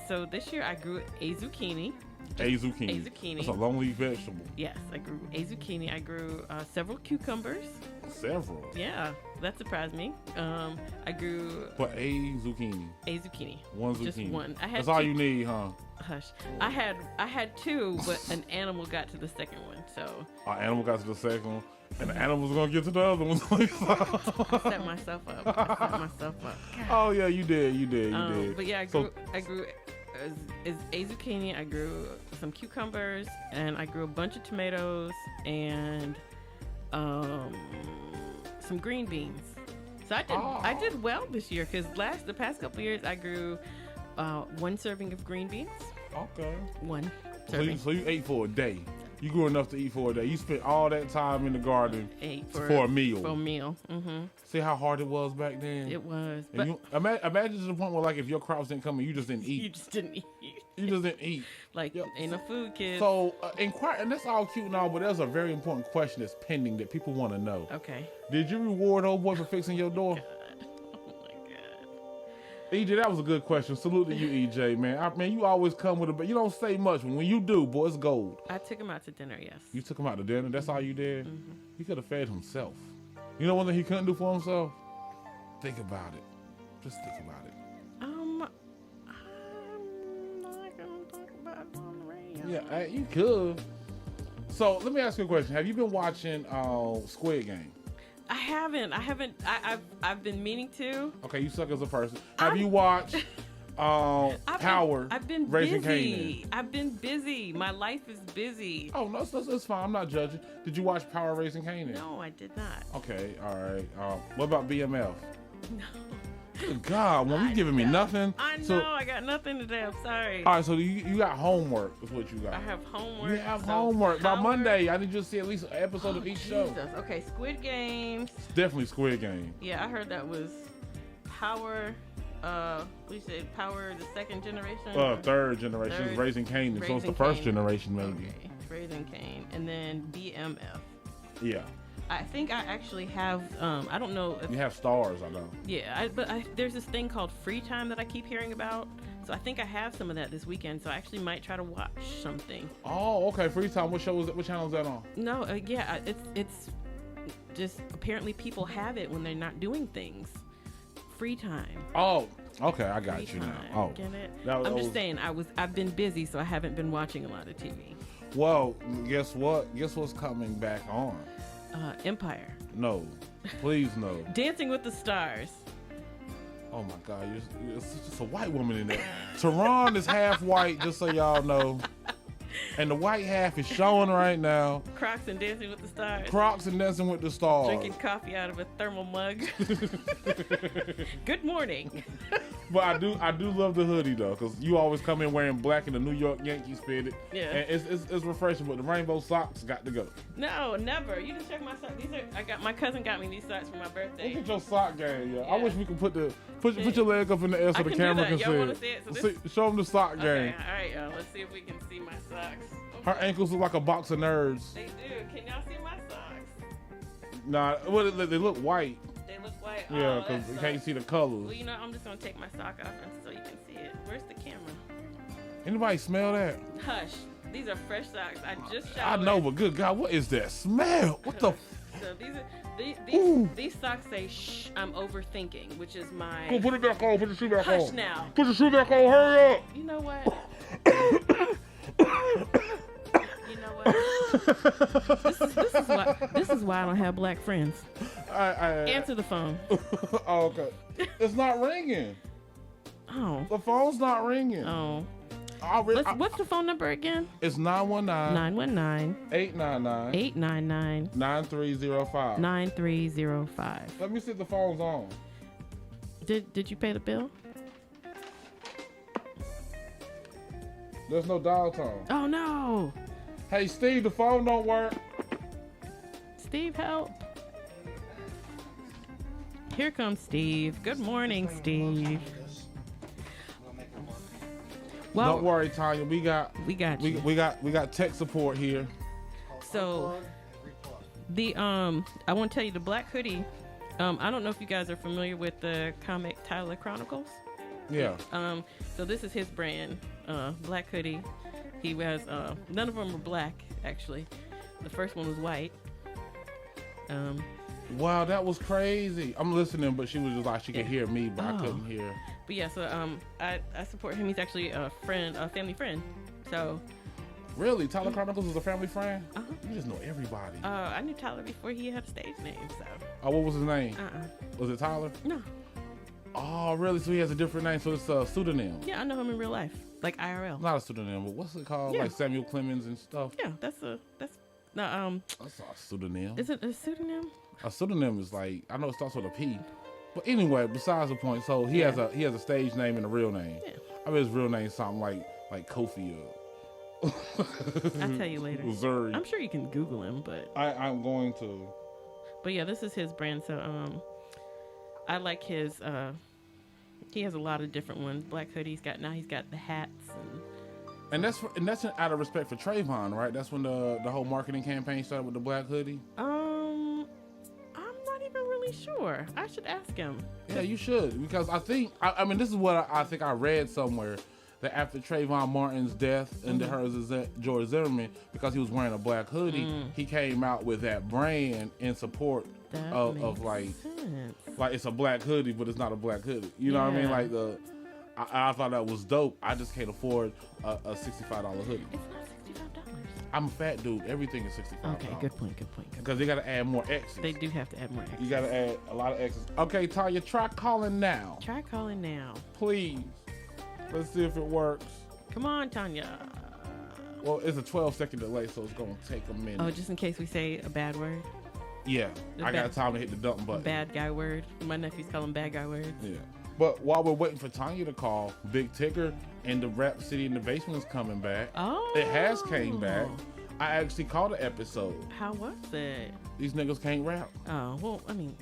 So this year I grew a zucchini. A zucchini. That's a long leaf vegetable. Yes, I grew a zucchini. I grew several cucumbers. Several? Yeah, that surprised me. I grew. But a zucchini. A zucchini. One zucchini. Just one. That's all you need, huh? Hush. I had two, but an animal got to the second one. So. An animal got to the second one, and the animal's gonna get to the other one. I set myself up. God. Oh yeah, you did. But yeah, I grew as a zucchini. I grew some cucumbers, and I grew a bunch of tomatoes and some green beans. So I did well this year because the past couple years I grew one serving of green beans. Okay. One serving. So you ate for a day. You grew enough to eat for a day. You spent all that time in the garden for a meal. For a meal. Mm-hmm. See how hard it was back then? It was. But you, imagine to the point where, like, if your crops didn't come in, you just didn't eat. You just didn't eat. You just didn't eat. Like, ain't no food, kids. So, and that's all cute and all, but there's a very important question that's pending that people want to know. Okay. Did you reward old boy for fixing your door? EJ, that was a good question. Salute to you, EJ, man. Man, you always come with it, but you don't say much. But when you do, boy, it's gold. I took him out to dinner, yes. You took him out to dinner? That's all you did? Mm-hmm. He could have fed himself. You know one thing he couldn't do for himself? Think about it. Just think about it. I'm not going to talk about it on the radio. Yeah, you could. So, let me ask you a question. Have you been watching Squid Game? I haven't. I've been meaning to. Okay, you suck as a person. Have you watched Power? I've been Raising busy. Kanan? I've been busy. My life is busy. Oh no, that's fine. I'm not judging. Did you watch Power Raising Kanan? No, I did not. Okay, all right. What about BMF? No. Good God, well, you giving me nothing. I know. I got nothing today. I'm sorry. All right, so you got homework. Is what you got. I have homework. You have homework. By Monday, I need you to see at least an episode of each show. Okay, Squid Games. Definitely Squid Game. Yeah, I heard that was Power. We said Power, the second generation. Third generation is Raising Kanan. So it's the first generation, maybe. Okay, Raising Kanan, and then BMF. Yeah. I think I actually have. I don't know. You have stars, I know. Yeah, but there's this thing called free time that I keep hearing about. So I think I have some of that this weekend. So I actually might try to watch something. Oh, okay. Free time. What show is it? What channel is that on? No, yeah, it's just apparently people have it when they're not doing things. Free time. Oh, okay. I got free you time. now. Oh, get it? I'm just saying. I've been busy, so I haven't been watching a lot of TV. Well, guess what? Guess what's coming back on? Empire. No, please no. Dancing with the Stars. Oh my God, it's just a white woman in there. Tehran is half white, just so y'all know. And the white half is showing right now. Crocs and Dancing with the Stars. Crocs and Dancing with the Stars. Drinking coffee out of a thermal mug. Good morning. But I do love the hoodie though, because you always come in wearing black and the New York Yankees fitted. Yeah. And it's refreshing, but the rainbow socks got to go. No, never. You just check my socks. My cousin got me these socks for my birthday. Look at your sock game, yeah. I wish we could put your leg up in the air so the camera can see Y'all it. want to see it? So Show them the sock game. Okay, all right, y'all. Let's see if we can see my socks. Her ankles look like a box of nerds. They do. Can y'all see my socks? Nah, well, they look white. They look white. like, Yeah, oh, because that you can't sucks. see the colors. Well, you know, I'm just gonna take my sock off so you can see it. Where's the camera? Anybody smell that? Hush. These are fresh socks. I just I showered. know, but good God, what is that smell? What the? So these socks say shh. I'm overthinking, which is my. Go put it back on. Put the shoe back Hush on. now. Put the shoe back on. Hurry up. You know what? You know what? This is why I don't have black friends. Answer the phone. Oh, okay. It's not ringing. Oh. The phone's not ringing. Oh. What's the phone number again? It's 919 919 899 899 9305. 9305. Let me see if the phone's on. Did you pay the bill? There's no dial tone. Oh no. Hey Steve, the phone don't work. Steve, help. Here comes Steve. Good morning, Steve. Well, Don't worry, Tanya. We got you. we got tech support here. So the I want to tell you the black hoodie. I don't know if you guys are familiar with the comic Tyler Chronicles. Yeah. So this is his brand, black hoodie. He has none of them are black actually. The first one was white. Wow, that was crazy. I'm listening, but she was just like she could hear me, but I Oh. couldn't hear. But yeah, so I support him. He's actually a friend, a family friend. So Really, Tyler Chronicles is a family friend. Uh-huh. You just know everybody. I knew Tyler before he had a stage name. So Oh, what was his name? Was it Tyler? no, Oh, really? So he has a different name. So it's a pseudonym. yeah, I know him in real life, like IRL. Not a pseudonym, but what's it called? Yeah. Like Samuel Clemens and stuff. Yeah, that's no That's not a pseudonym. is it a pseudonym? A pseudonym is like, I know it starts with a P. But anyway, besides the point. So he has a stage name and a real name. Yeah. I mean, his real name is something like Kofi I'll tell you later. Missouri. I'm sure you can Google him, but I'm going to. But yeah, this is his brand. So I like his. He has a lot of different ones. Black hoodie. He's got the hats And that's out of respect for Trayvon, right? That's when the whole marketing campaign started with the black hoodie. I'm not even really sure. I should ask him. Yeah, you should, because I think I mean this is what I think I read somewhere, that after Trayvon Martin's death and the hers of George Zimmerman, because he was wearing a black hoodie, he came out with that brand in support of like it's a black hoodie, but it's not a black hoodie. You know what I mean? Yeah. Like I thought that was dope. I just can't afford a $65 hoodie. It's not $65. I'm a fat dude. Everything is $65. Okay, good point. Because they got to add more X's. They do have to add more X's. You got to add a lot of X's. Okay, Tanya, try calling now. Try calling now. Please. Let's see if it works. Come on, Tanya. Well, it's a 12-second delay, so it's going to take a minute. Oh, just in case we say a bad word. Yeah, The I got bad- time to hit the dump button. Bad guy word. My nephews call them bad guy words. Yeah. But while we're waiting for Tanya to call, Big Tigger and the Rap City in the Basement is coming back. Oh. It has came back. I actually caught an episode. How was it? These niggas can't rap. Oh, well, I mean.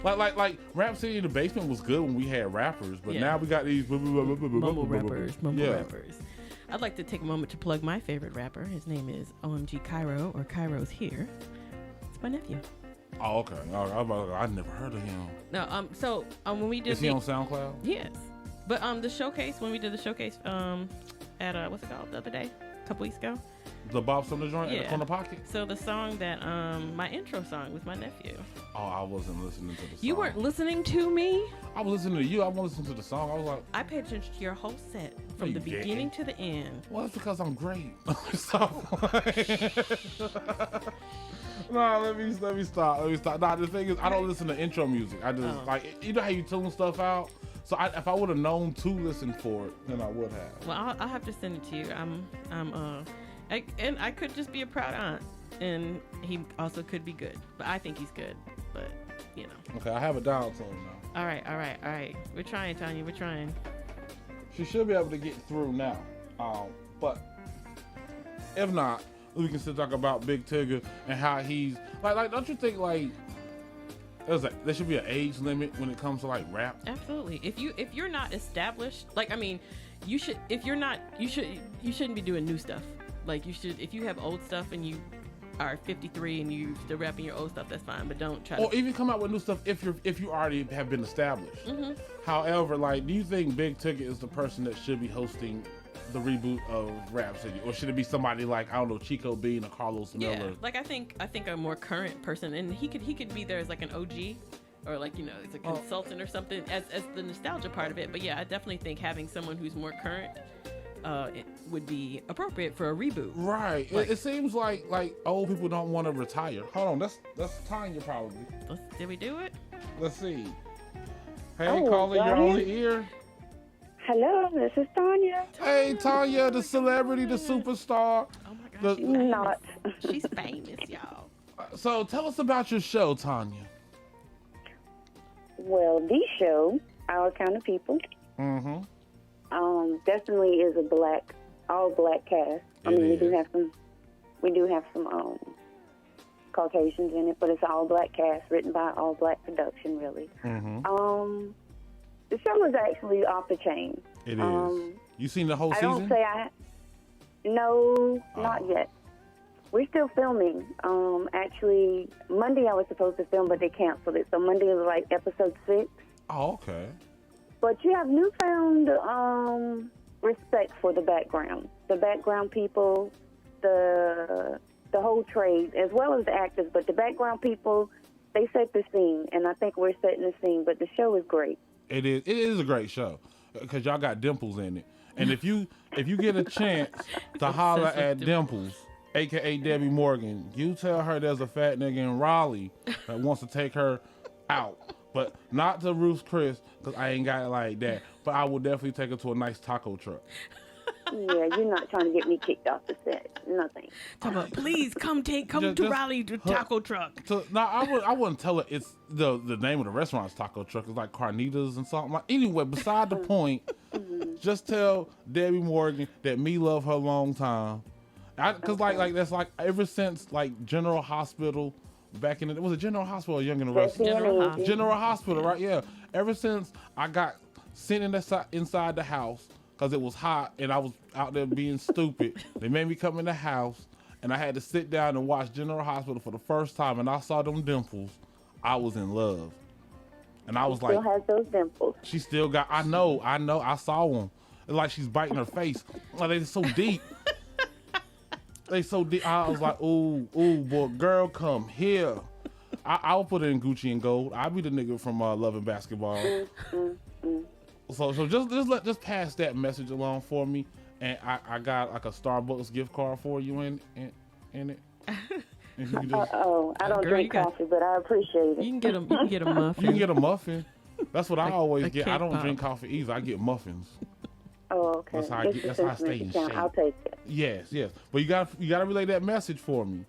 Like Rap City in the Basement was good when we had rappers, but Yeah. now we got these Mumble rappers. Yeah. Rappers. I'd like to take a moment to plug my favorite rapper. His name is OMG Cairo, or Cairo's Here. It's my nephew. Oh, okay. I never heard of him. No, so when we did Is he on SoundCloud? Yes. But the showcase, when we did the showcase at what's it called the other day? A couple weeks ago. The Bob Sumner joint in the Yeah. corner pocket? So the song that my intro song was my nephew. Oh, I wasn't listening to the song. You weren't listening to me? I was listening to you. I wasn't listening to the song. I was like, I paid attention to your whole set from you the didn't. beginning to the end. well, it's because I'm great. So, no, let me stop. Nah, the thing is, I don't listen to intro music. I just like, you know how you tune stuff out. So if I would have known to listen for it, then I would have. Well, I'll have to send it to you. And I could just be a proud aunt, and he also could be good. But I think he's good. But you know. Okay, I have a dial tone now. All right. We're trying, Tanya. We're trying. She should be able to get through now. But if not, we can still talk about Big Tigger and how he's like. Don't you think like there should be an age limit when it comes to like rap? Absolutely. If you're not established, like I mean, you should. If you're not, you shouldn't be doing new stuff. Like you should. If you have old stuff and you are 53 and you still rapping your old stuff, that's fine. But don't try Or to. even come out with new stuff if you already have been established. However, like, do you think Big Ticket is the person that should be hosting the reboot of Rhapsody, or should it be somebody like, I don't know, Chico Bean or Carlos Miller? Yeah, like I think a more current person, and he could be there as like an OG, or like, you know, as a consultant or something, as the nostalgia part of it. But yeah, I definitely think having someone who's more current it would be appropriate for a reboot. Right. Like, it seems like old people don't want to retire. Hold on, that's Tanya probably. Did we do it? Let's see. Hey, Oh, caller, go you're on ahead. the ear. Hello, this is Tanya. Hey, Tanya, the celebrity, the superstar. Oh my gosh, she's The- famous. Not. She's famous, y'all. So tell us about your show, Tanya. Well, the show, Our Kind of People, Mm-hmm. definitely is a all black cast. I It mean, is. we do have some Caucasians in it, but it's all black cast, written by all black production, really. Mm-hmm. The show is actually off the chain. It is. You seen the whole I season? don't say no, not yet. We're still filming. Actually, Monday I was supposed to film, but they canceled it. So Monday was like episode 6. Oh, okay. But you have newfound respect for the background people, the whole trade, as well as the actors. But the background people, they set the scene, and I think we're setting the scene. But the show is great. It is. It is a great show because y'all got Dimples in it. And if you get a chance to holler obsessed with at Dimples, aka Debbie Morgan, you tell her there's a fat nigga in Raleigh that wants to take her out. But not to Ruth's Chris, because I ain't got it like that. But I will definitely take her to a nice taco truck. Yeah, you're not trying to get me kicked off the set. Nothing. Talk about, please come to Just- Raleigh to taco truck. So no, I wouldn't tell her it's the name of the restaurant's taco truck. It's like Carnitas and something. Like, anyway, beside the point, just tell Debbie Morgan that me love her long time. Cause like that's like ever since like General Hospital back in the, was it General Hospital or Young University? General Hospital. General Hospital, right? Yeah. Ever since I got sent inside the house because it was hot and I was out there being stupid, they made me come in the house and I had to sit down and watch General Hospital for the first time, and I saw them dimples. I was in love, and I was Still like, has those dimples. she still got. I know. I saw them. It's like she's biting her face. Like, they so deep. They so deep. I was like, ooh, boy, girl, come here. I'll put it in Gucci and gold. I'll be the nigga from Love and Basketball. So just pass that message along for me, and I got like a Starbucks gift card for you in it. If you can just, I don't Girl, drink you got- coffee, but I appreciate it. You can get a muffin. you can get a muffin. That's what I always a get. I don't cake drink pop. coffee either. I get muffins. Oh, okay. That's how I Just get- a that's how I sentiment stay in account. shape. I'll take it. Yes. But you gotta relay that message for me.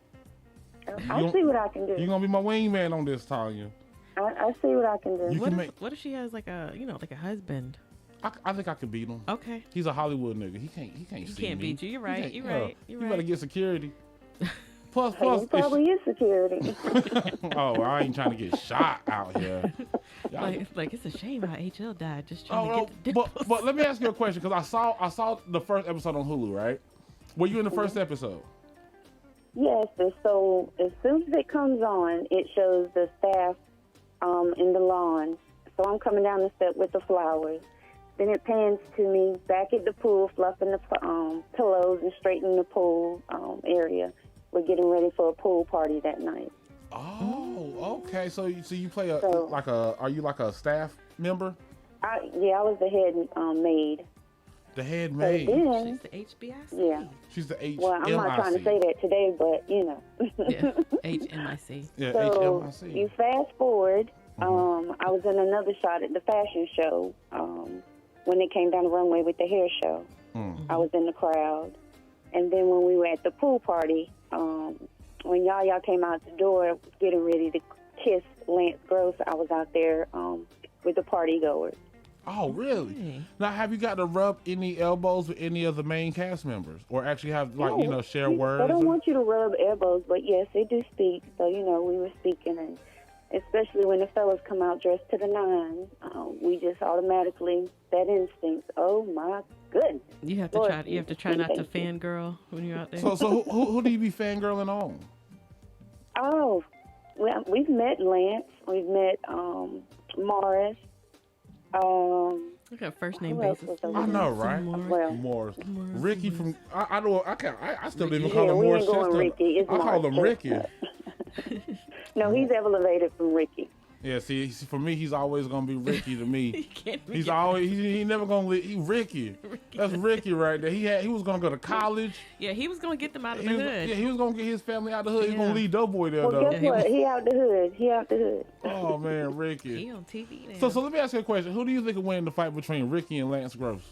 I'll don't- see what I can do. You're gonna be my wingman on this, Tanya. I see what I can do. You What can if, make. what if she has like a husband? I think I can beat him. Okay. He's a Hollywood nigga. He can't He see can't me. beat you. You're He right. can't- You're yeah. right. You're You better right. get security. Plus, He if probably is security. oh, I ain't trying to get shot out here. Y'all- Like it's a shame how HL died. Just trying Oh, to get the no, dimples. but let me ask you a question because I saw the first episode on Hulu, right? Were you in the first episode? Yes, and so as soon as it comes on, it shows the staff in the lawn. So I'm coming down the step with the flowers. Then it pans to me back at the pool, fluffing the pillows and straightening the pool area. We're getting ready for a pool party that night. Oh, okay. So you play So- are you like a staff member? I was the head maid. The head So maid. then, She's the HBIC. yeah. She's the HMIC. Well, I'm not trying to say that today, but you know. Yeah. HMIC. Yeah, So HMIC. you fast forward. I was in another shot at the fashion show when they came down the runway with the hair show. I was in the crowd, and then when we were at the pool party, when Yaya came out the door getting ready to kiss Lance Gross, I was out there with the party goers. Oh, really? Hey. Now, have you got to rub any elbows with any of the main cast members, or actually have share words? They don't or- want you to rub elbows, but yes, they do speak. So we were speaking, and especially when the fellas come out dressed to the nines, we just automatically that instinct. Oh my goodness! You have to Lord, try. You have to try not to thank you. fangirl when you're out there. So who do you be fangirling on? Oh, well, we've met Lance. We've met Morris. Look at first name Who else basis. was I know, right? Well, Morris. Ricky from I still didn't even yeah, call him we Morris ain't going Chestnut. Ricky. It's I call him Morris Ricky. Chestnut. No, he's elevated from Ricky. Yeah, see, for me, he's always gonna be Ricky to me. Can't He's forget. always he never gonna he Ricky. That's Ricky right there. He was gonna go to college. Yeah, he was gonna get them out of He the was, hood. yeah, he was gonna get his family out the hood. He's Yeah. gonna leave Doughboy there Well, though. guess what? He out the hood. He out the hood. Oh man, Ricky. He on TV now. So let me ask you a question. Who do you think will win the fight between Ricky and Lance Gross?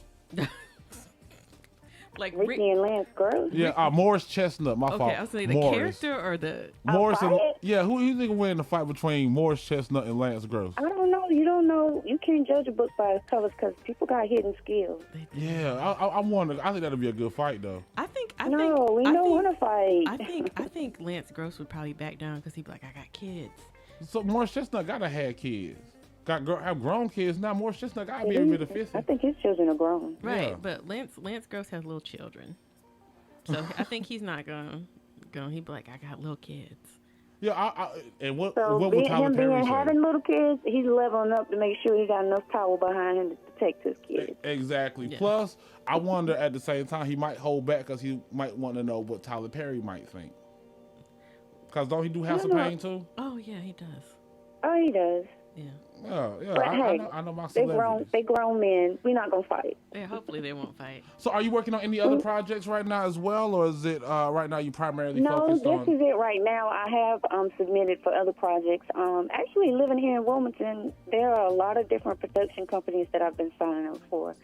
like Ricky and Lance Gross. Yeah, Morris Chestnut. My fault. Okay, I was saying the Morris. character or the. Morris and, fight? yeah, who do you think will win the fight between Morris Chestnut and Lance Gross? I don't know. You don't know. You can't judge a book by its covers because people got hidden skills. Yeah, I wonder. I think that'll be a good fight though. I think. We don't want to fight. I think Lance Gross would probably back down because he'd be like, I got kids. So Morris Chestnut gotta have kids. Have grown kids now. Morris Chestnut gotta be every bit of 50. I think his children are grown. Right, Yeah. but Lance Gross has little children, so I think he's not gonna. He'd be like, I got little kids. Yeah, and what So would Tyler him Perry say? having little kids, he's leveling up to make sure he got enough power behind him to protect his kids. Exactly. Yeah. Plus, I wonder at the same time he might hold back because he might want to know what Tyler Perry might think. Because don't he do House of Pain too? Oh yeah, he does. Oh, he does. Yeah, Yeah. But hey, I know my They celebrities. grown men. We're not gonna fight. yeah. Hopefully they won't fight. So, are you working on any other projects right now as well, or is it right now you primarily No, focused this on? is it right now. I have submitted for other projects. Actually, living here in Wilmington, there are a lot of different production companies that I've been signing up for.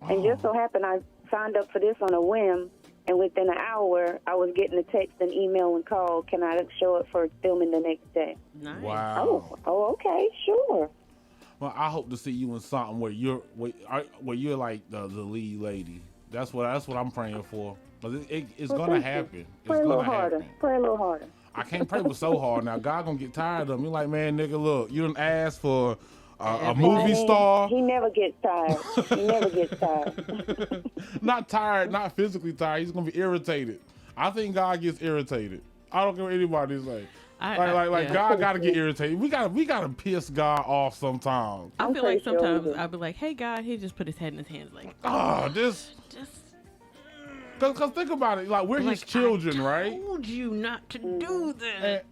And just so happened, I signed up for this on a whim, and within an hour, I was getting a text, an email, and call. Can I show up for filming the next day? Nice. Wow. Oh, okay, sure. Well, I hope to see you in something where you're like the lead lady. That's what I'm praying for. But it's gonna happen. It's Pray a little gonna harder. happen. Pray a little harder. I can't pray with so hard now. God gonna get tired of me. Like, man, nigga, look, you done asked for a movie star. He never gets tired. He never gets tired. Not tired, not physically tired. He's gonna be irritated. I think God gets irritated. I don't care what anybody say. Yeah. God gotta get irritated. We gotta piss God off sometimes. I I'm feel like pretty sure sometimes we do. I'd be like, hey God, he just put his head in his hands like, Just just cause think about it. Like, we're his children, I right? told you not to do that.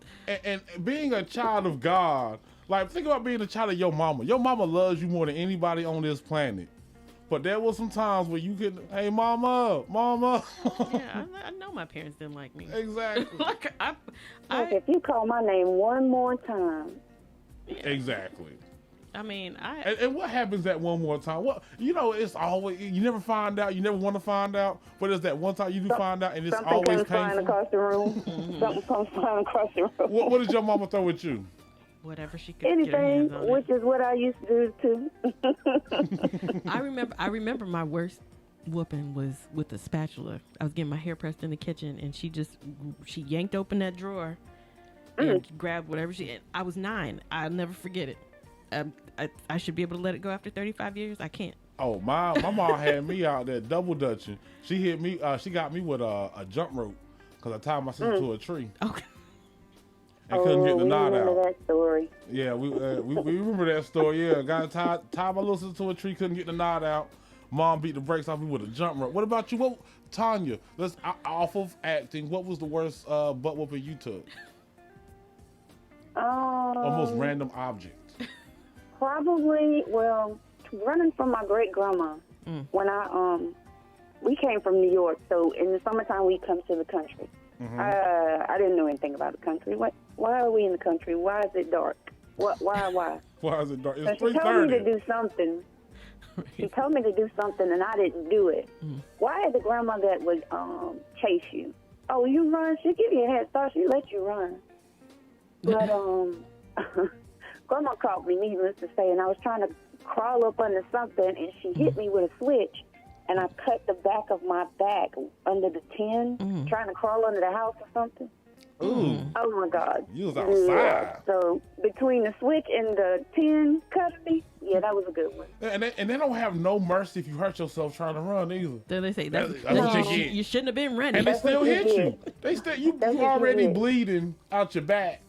And being a child of God, like, think about being a child of your mama. Your mama loves you more than anybody on this planet. But there was some times where you could, hey, mama. Yeah, I know my parents didn't like me. Exactly. Like Look, if you call my name one more time, Exactly. I mean, And what happens that one more time? What, it's always, you never find out, you never want to find out, but it's that one time you do find out, and it's something always comes flying painful. across the room. Something comes flying across the room. What did your mama throw at you? whatever she could get her Anything, hands on. which is what I used to do too. I remember my worst whooping was with a spatula. I was getting my hair pressed in the kitchen, and she yanked open that drawer and grabbed whatever I was 9. I'll never forget it. I should be able to let it go after 35 years. I can't. Oh, my mom had me out there double dutching. She hit me. She got me with a jump rope because I tied my sister to a tree Okay. and couldn't get the we knot remember out. that story. Yeah, we remember that story. Yeah, got tied my little sister to a tree, couldn't get the knot out. Mom beat the brakes off me with a jump rope. What about you? Tanya? Let's off of acting. What was the worst butt whooping you took? Almost random object. Probably, running from my great grandma. When we came from New York, so in the summertime we come to the country. I didn't know anything about the country. Why are we in the country? Why is it dark? Why? Why is it dark? It's She told me to 3:30. do something. She told me to do something, and I didn't do it. Why is the grandma that would chase you? Oh, you run? She'll give you a head start. She let you run. But grandma caught me, needless to say, and I was trying to crawl up under something, and she hit me with a switch, and I cut the back of my back under the tin, trying to crawl under the house or something. Ooh, Oh, my God. you was outside. So between the switch and the tin cutting me, Yeah, that was a good one. And they don't have no mercy if you hurt yourself trying to run either. Then they say That's what you get. you shouldn't have been running. And they still what you hit get. you. They still you That's what you already get. bleeding out your back,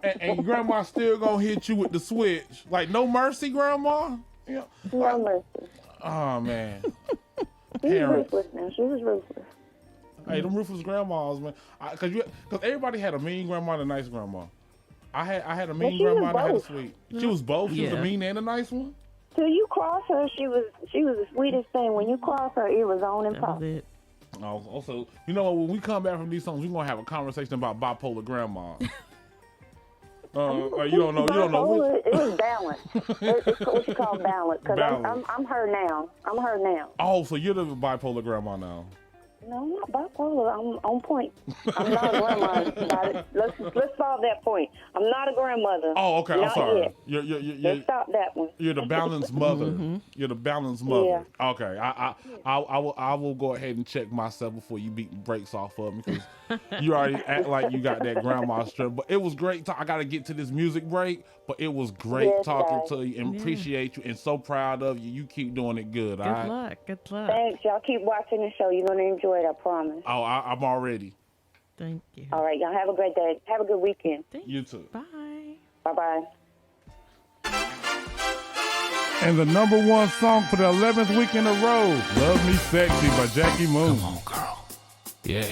and your grandma still gonna hit you with the switch. Like no mercy, grandma. Yeah. No mercy. Oh man. She was Parents. ruthless now. She was ruthless. Hey, them ruthless grandmas, man. Cause everybody had a mean grandma and a nice grandma. I had a mean she was grandma and I had a both. sweet. She was both. She was Yeah. a mean and a nice one. Till you cross her, she was the sweetest thing. When you cross her, it was on and That was popping. it. Also, you know what? When we come back from these songs, we're gonna have a conversation about bipolar grandma. You don't know. Bipolar, it was balance. It's what you call balance. Because Balance. I'm her now. I'm her now. Oh, so you're the bipolar grandma now. No, I'm not bipolar. I'm on point. I'm not a grandma. Let's solve that point. I'm not a grandmother. Oh, okay. I'm Not sorry. yet. You're Let's stop that one. You're the balanced mother. You're the balanced mother. Yeah. Okay. I will go ahead and check myself before you beat the brakes off of me because you already act like you got that grandma strength. But it was great. I got to get to this music break, but it was great Yes, talking guys. to you and appreciate you and so proud of you. You keep doing it good. Good luck. Good luck. Thanks. Y'all keep watching the show. You're going to enjoy it, I promise. Oh, I'm already. Thank you. All right. Y'all have a great day. Have a good weekend. You too. Bye. Bye-bye. And the number one song for the 11th week in a row, Love Me Sexy by Jackie Moon. Come on, girl. Yeah.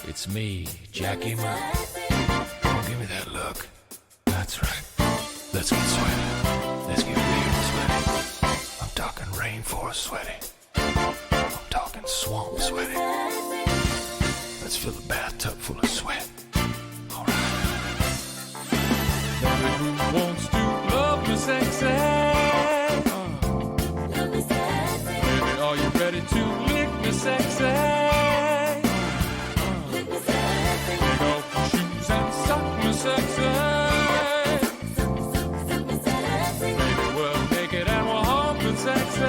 It's me, Jackie Moon. Oh, give me that look. That's right. Let's get sweaty. Let's get real sweaty. I'm talking rainforest sweaty. I'm talking swamp sweaty. Let's fill a bathtub full of sweat. All right. Who wants to love me sexy? Baby, are you ready to lick me sexy? Take off your shoes and suck me sexy. Baby, we'll make it and we'll hump it sexy.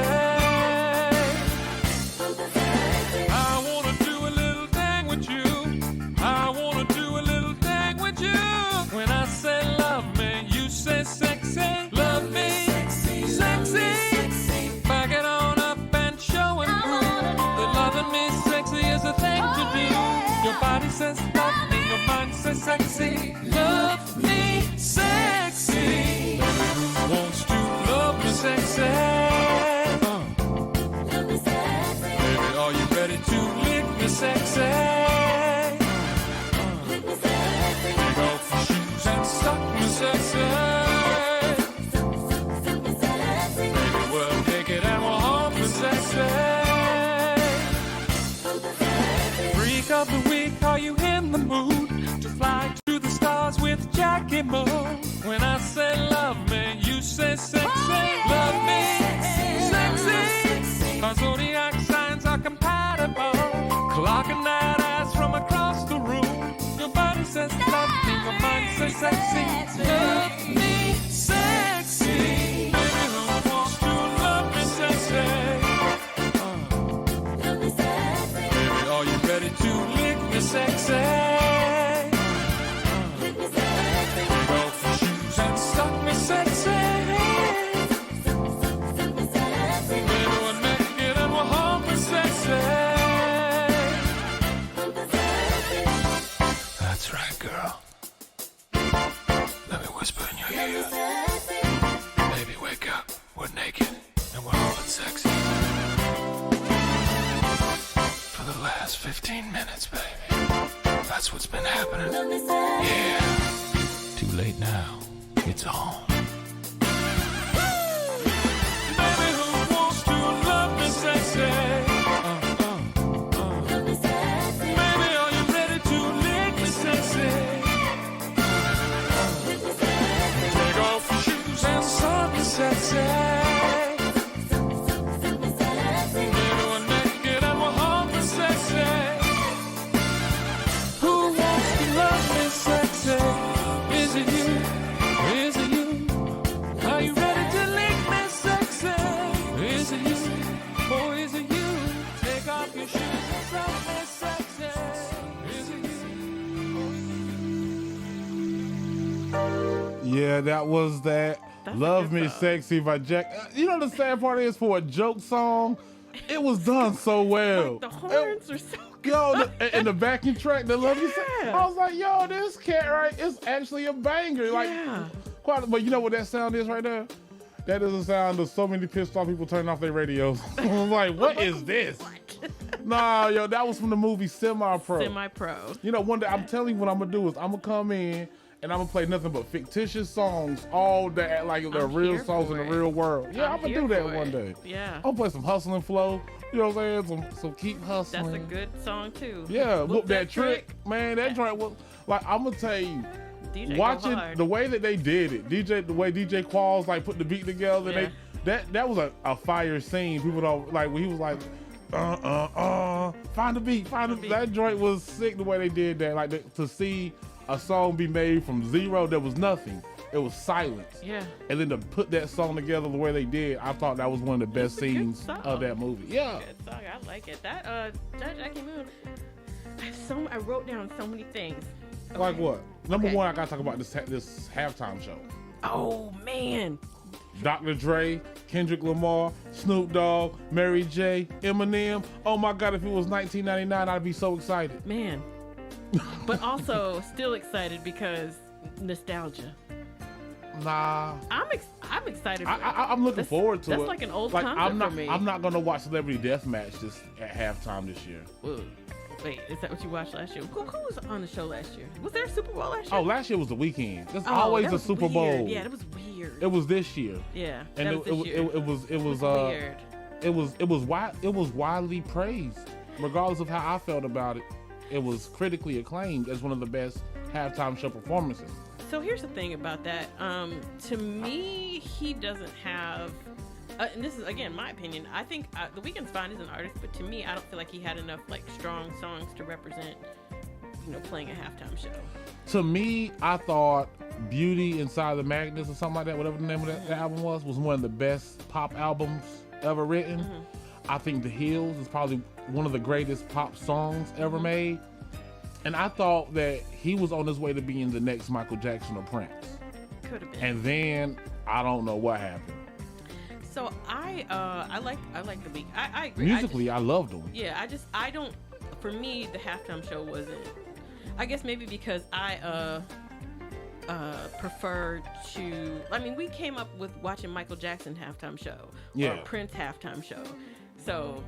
I wanna do a little thing with you. I wanna do a little thing with you. When I say love me, you say sexy. Love me, sexy. Back it on up and show and prove that loving me sexy is a thing to do. Your body says love me, your mind says sexy. Love me, sexy. Baby, who wants to love me sexy? Baby, are you ready to lick me sexy? Take off your shoes and suck me sexy. Baby, we'll take it and we'll hump it sexy. Freak of the week, are you in the mood to fly to the stars with Jackie Moon? When I say love me, you say sexy. Love me, sexy. Our zodiac signs are compatible. Clocking that ass from across the room. Your body says love me, your mind says sexy. Love me, sexy. Baby, who wants to love me sexy? Baby, are you ready to lick me sexy? Take off your shoes and suck me sexy. Baby, we'll make it and we'll hump it sexy. That's right, girl. Let me whisper in your ear. Baby, wake up. We're naked and we're all sexy. For the last 15 minutes, baby. That's what's been happening. Yeah. Too late now. It's on. Baby, who wants to love me sexy? Baby, are you ready to lick me sexy? Take off your shoes and suck me sexy. Baby, we're naked and we're hump it sexy. Who wants to love me sexy? Is it you? Is it you? Are you ready to lick me sexy? Is it you? Or is it you? Take off your shoes and suck me sexy. Is it you? Yeah, that was that. Love Me Sexy by Jack. You know the sad part is for a joke song, it was done so well. Like the horns are so good. Yo, and the backing track, the Love Me Sexy. Yeah. I was like, yo, this cat, right? It's actually a banger. Like, Yeah. but you know what that sound is right there? That is the sound of so many pissed off people turning off their radios. I was like, what is this? Nah, yo, that was from the movie Semi-Pro. Semi-Pro. You know, one day, I'm telling you what I'm going to do is I'm going to come in and I'm going to play nothing but fictitious songs all day, like they're I'm real here songs for in the it. real world. Yeah, I'm going to here do that for one it. day. Yeah. I'll play some Hustling Flow. You know what I'm saying? Some Keep Hustling. That's a good song too. Yeah, Whoop That Trick. Man, that joint was, like, I'm going to tell you, DJ watching go hard. the way that they did it, the way DJ Qualls like put the beat together, Yeah. that was a fire scene. People don't like when he was like, find the beat, That joint was sick the way they did that. Like to see a song be made from zero, there was nothing. It was silence. Yeah. And then to put that song together the way they did, I thought that was one of the best It's a good scenes song. of that movie. Yeah. Good song. I like it. That Jackie Moon. I wrote down so many things. Like Okay. what? Number Okay. one, I gotta talk about this halftime show. Oh man. Dr. Dre, Kendrick Lamar, Snoop Dogg, Mary J, Eminem. Oh my God, if it was 1999, I'd be so excited. Man. But also still excited because nostalgia. Nah. I'm excited. For I'm looking forward to that's it. like an old like, concept I'm not, for me. I'm not gonna watch Celebrity Deathmatch at halftime this year. Whoa. Wait, is that what you watched last year? Who was on the show last year? Was there a Super Bowl last year? Oh, last year was the weekend. There's Oh, always that a was Super weird. Bowl. Yeah, that was weird. It was this year. Yeah, And that was this year. it was weird. it was widely praised, regardless of how I felt about it. It was critically acclaimed as one of the best halftime show performances. So here's the thing about that. To me, he doesn't have. And this is again my opinion. I think The Weeknd's fine as an artist, but to me, I don't feel like he had enough like strong songs to represent, playing a halftime show. To me, I thought Beauty Inside the Magnets or something like that, whatever the name of that album was one of the best pop albums ever written. Mm-hmm. I think The Hills is probably one of the greatest pop songs ever made. And I thought that he was on his way to being the next Michael Jackson or Prince. Could have been. And then I don't know what happened. So I like The Weeknd. I agree. Musically, I loved him. Yeah, I don't. For me, the halftime show wasn't. I guess maybe because I prefer to. I mean, we came up with watching Michael Jackson halftime show Yeah. or Prince halftime show, so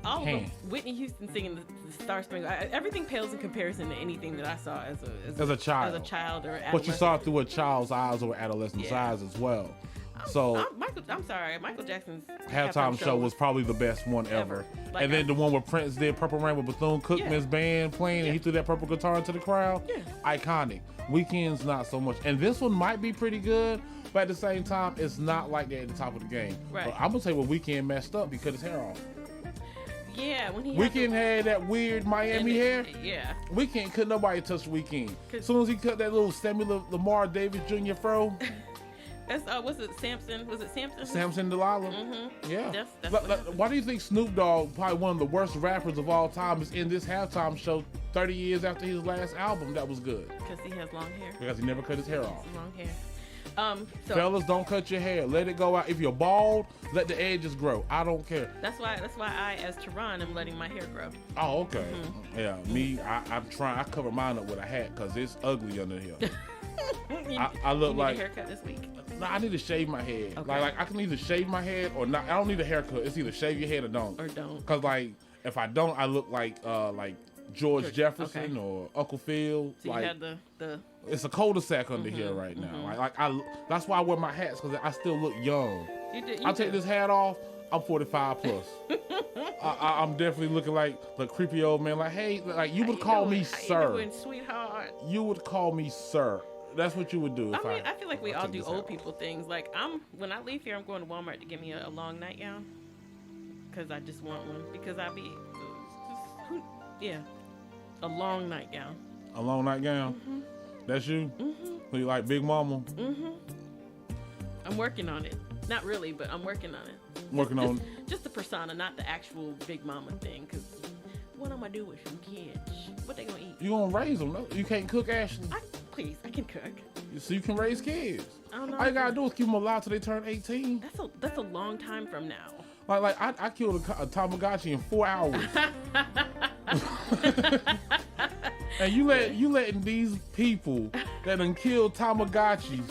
all of them, Whitney Houston singing the Star Spangled. Everything pales in comparison to anything that I saw as As a child. or adolescent. But you saw it through a child's eyes or adolescent's Yeah. eyes as well. So I'm sorry, Michael Jackson's halftime show was probably the best one ever. Like, and then the one where Prince did Purple Rain with Bethune-Cookman's band playing and he threw that purple guitar into the crowd. Yeah. Iconic. Weekend's not so much. And this one might be pretty good, but at the same time, it's not like that at the top of the game. Right. But I'm going to tell you what Weekend messed up because his hair off. Yeah, when he Weekend had that weird Miami hair. Yeah. Weekend couldn't nobody touch Weekend. 'Cause- As soon as he cut that little Samuel Lamar Davis Jr. fro, That's was it Samson? Was it Samson? Samson Delilah. Mm-hmm. Yeah. That's Why do you think Snoop Dogg, probably one of the worst rappers of all time, is in this halftime show 30 years after his last album that was good? Because he has long hair. Because he never cut his hair off. Long hair. So Fellas, don't cut your hair. Let it go out. If you're bald, let the edges grow. I don't care. that's why I, as Tehran, am letting my hair grow. Oh, okay. Mm-hmm. Yeah, me, I'm trying. I cover mine up with a hat because it's ugly under here. I look you need like- a haircut this week. No, I need to shave my head. Okay. Like I can either shave my head or not. I don't need a haircut. It's either shave your head or don't. Or don't. Cause like if I don't, I look like George Jefferson okay. or Uncle Phil. So like you had the it's a cul-de-sac under here right now. That's why I wear my hats because I still look young. I take this hat off. I'm 45 plus. I'm definitely looking like the creepy old man. Like, hey, like you would call me sir. How you doing, sweetheart? You would call me sir. That's what you would do. If I feel like we all took do this hat old off. people things. Like when I leave here, I'm going to Walmart to get me a long nightgown because I just want one. Because I be, a long nightgown. A long nightgown. Mm-hmm. That's you. So you like Big Mama? Mm-hmm. I'm working on it. Not really, but I'm working on it. Working on. Just the persona, not the actual Big Mama thing. Because what I'm gonna do with some kids? What they gonna eat? You gonna raise them? No, you can't cook, Ashley. Please, I can cook. so you can raise kids. I don't know. All you gotta do is keep them alive till they turn 18. That's a long time from now. Like I killed a Tamagotchi in 4 hours. And you letting these people that done killed Tamagotchis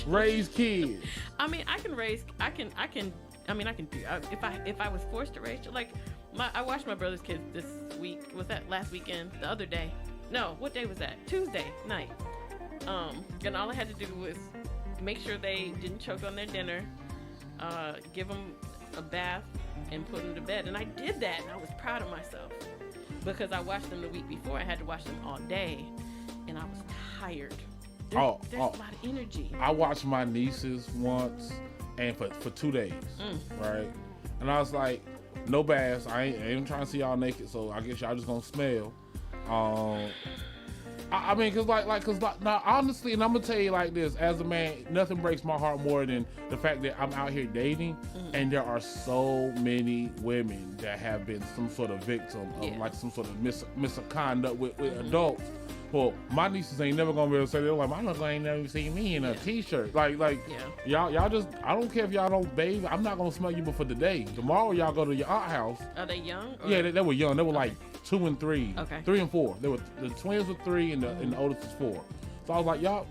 raise kids. I mean, I can do. If I was forced to raise, like I watched my brother's kids this week. Was that last weekend? The other day? No, what day was that? Tuesday night. And all I had to do was make sure they didn't choke on their dinner, give them a bath, and put them to bed. And I did that, and I was proud of myself because I watched them the week before. I had to watch them all day, and I was tired. There's a lot of energy. I watched my nieces once, and for 2 days, right? And I was like, no baths. I ain't trying to see y'all naked, so I guess y'all just gonna smell. I mean, cause now honestly, and I'm gonna tell you like this, as a man, nothing breaks my heart more than the fact that I'm out here dating, and there are so many women that have been some sort of victim of like some sort of misconduct with adults. Well, my nieces ain't never gonna be able to say, they're like, my uncle ain't never seen me in a t-shirt. Like y'all just, I don't care if y'all don't bathe, I'm not gonna smell you before the day. Tomorrow y'all go to your aunt house. Are they young? Or? Yeah, they were young. They were like 2 and 3. Okay. 3 and 4. They were, the twins were 3 and the oldest was 4. So I was like, y'all,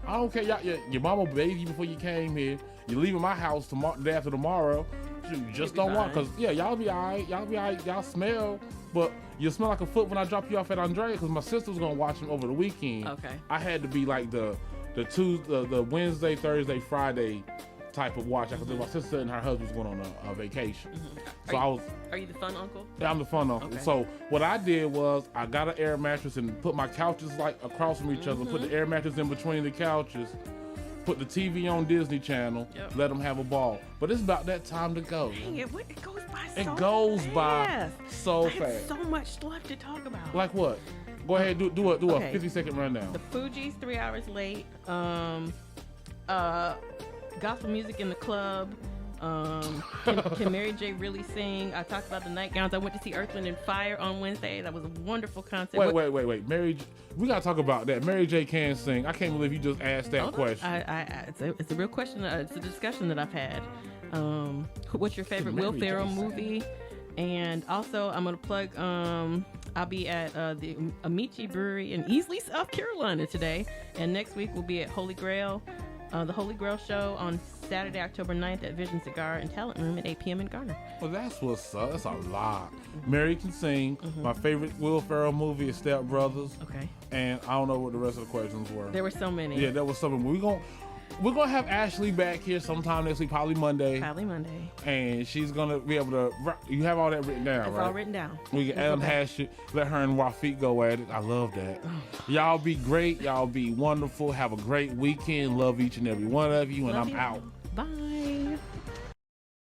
I don't care. Your mama bathed you before you came here. You're leaving my house tomorrow, the day after tomorrow. You just don't want, cause y'all be alright. Y'all smell, but you smell like a foot when I drop you off at Andre, cause my sister was gonna watch him over the weekend. Okay. I had to be like the Wednesday, Thursday, Friday type of watch, because my sister and her husband was going on a vacation. So Are you the fun uncle? Yeah, I'm the fun uncle. Okay. So what I did was I got an air mattress and put my couches like across from each other, put the air mattress in between the couches, put the TV on Disney Channel, let them have a ball. But it's about that time to go. Dang it, it goes by so fast. It goes by so I fast. have so much left to talk about. Like what? Go ahead, do a 50-second rundown. The Fugees, 3 hours late. Gospel music in the club. Can Mary J really sing? I talked about the nightgowns. I went to see Earth, Wind & Fire on Wednesday. That was a wonderful concert. Wait. We gotta talk about that. Mary J can sing. I can't believe you just asked that question. It's a real question. It's a discussion that I've had. What's your favorite Will Ferrell movie? And also, I'm gonna plug. I'll be at the Amici Brewery in Easley, South Carolina today, and next week we'll be at Holy Grail. The Holy Grail show on Saturday, October 9th at Vision Cigar and Talent Room at 8 p.m. in Garner. Well, that's what's up. That's a lot. Mary can sing. My favorite Will Ferrell movie is Step Brothers. Okay. And I don't know what the rest of the questions were. There were so many. Yeah, there was so many. We're gonna have Ashley back here sometime next week, probably Monday. And she's gonna be able to. You have all that written down, it's right? All written down. We can Adam Hash it. Let her and Rafiq go at it. I love that. Y'all be great. Y'all be wonderful. Have a great weekend. Love each and every one of you. And I'm out. Bye.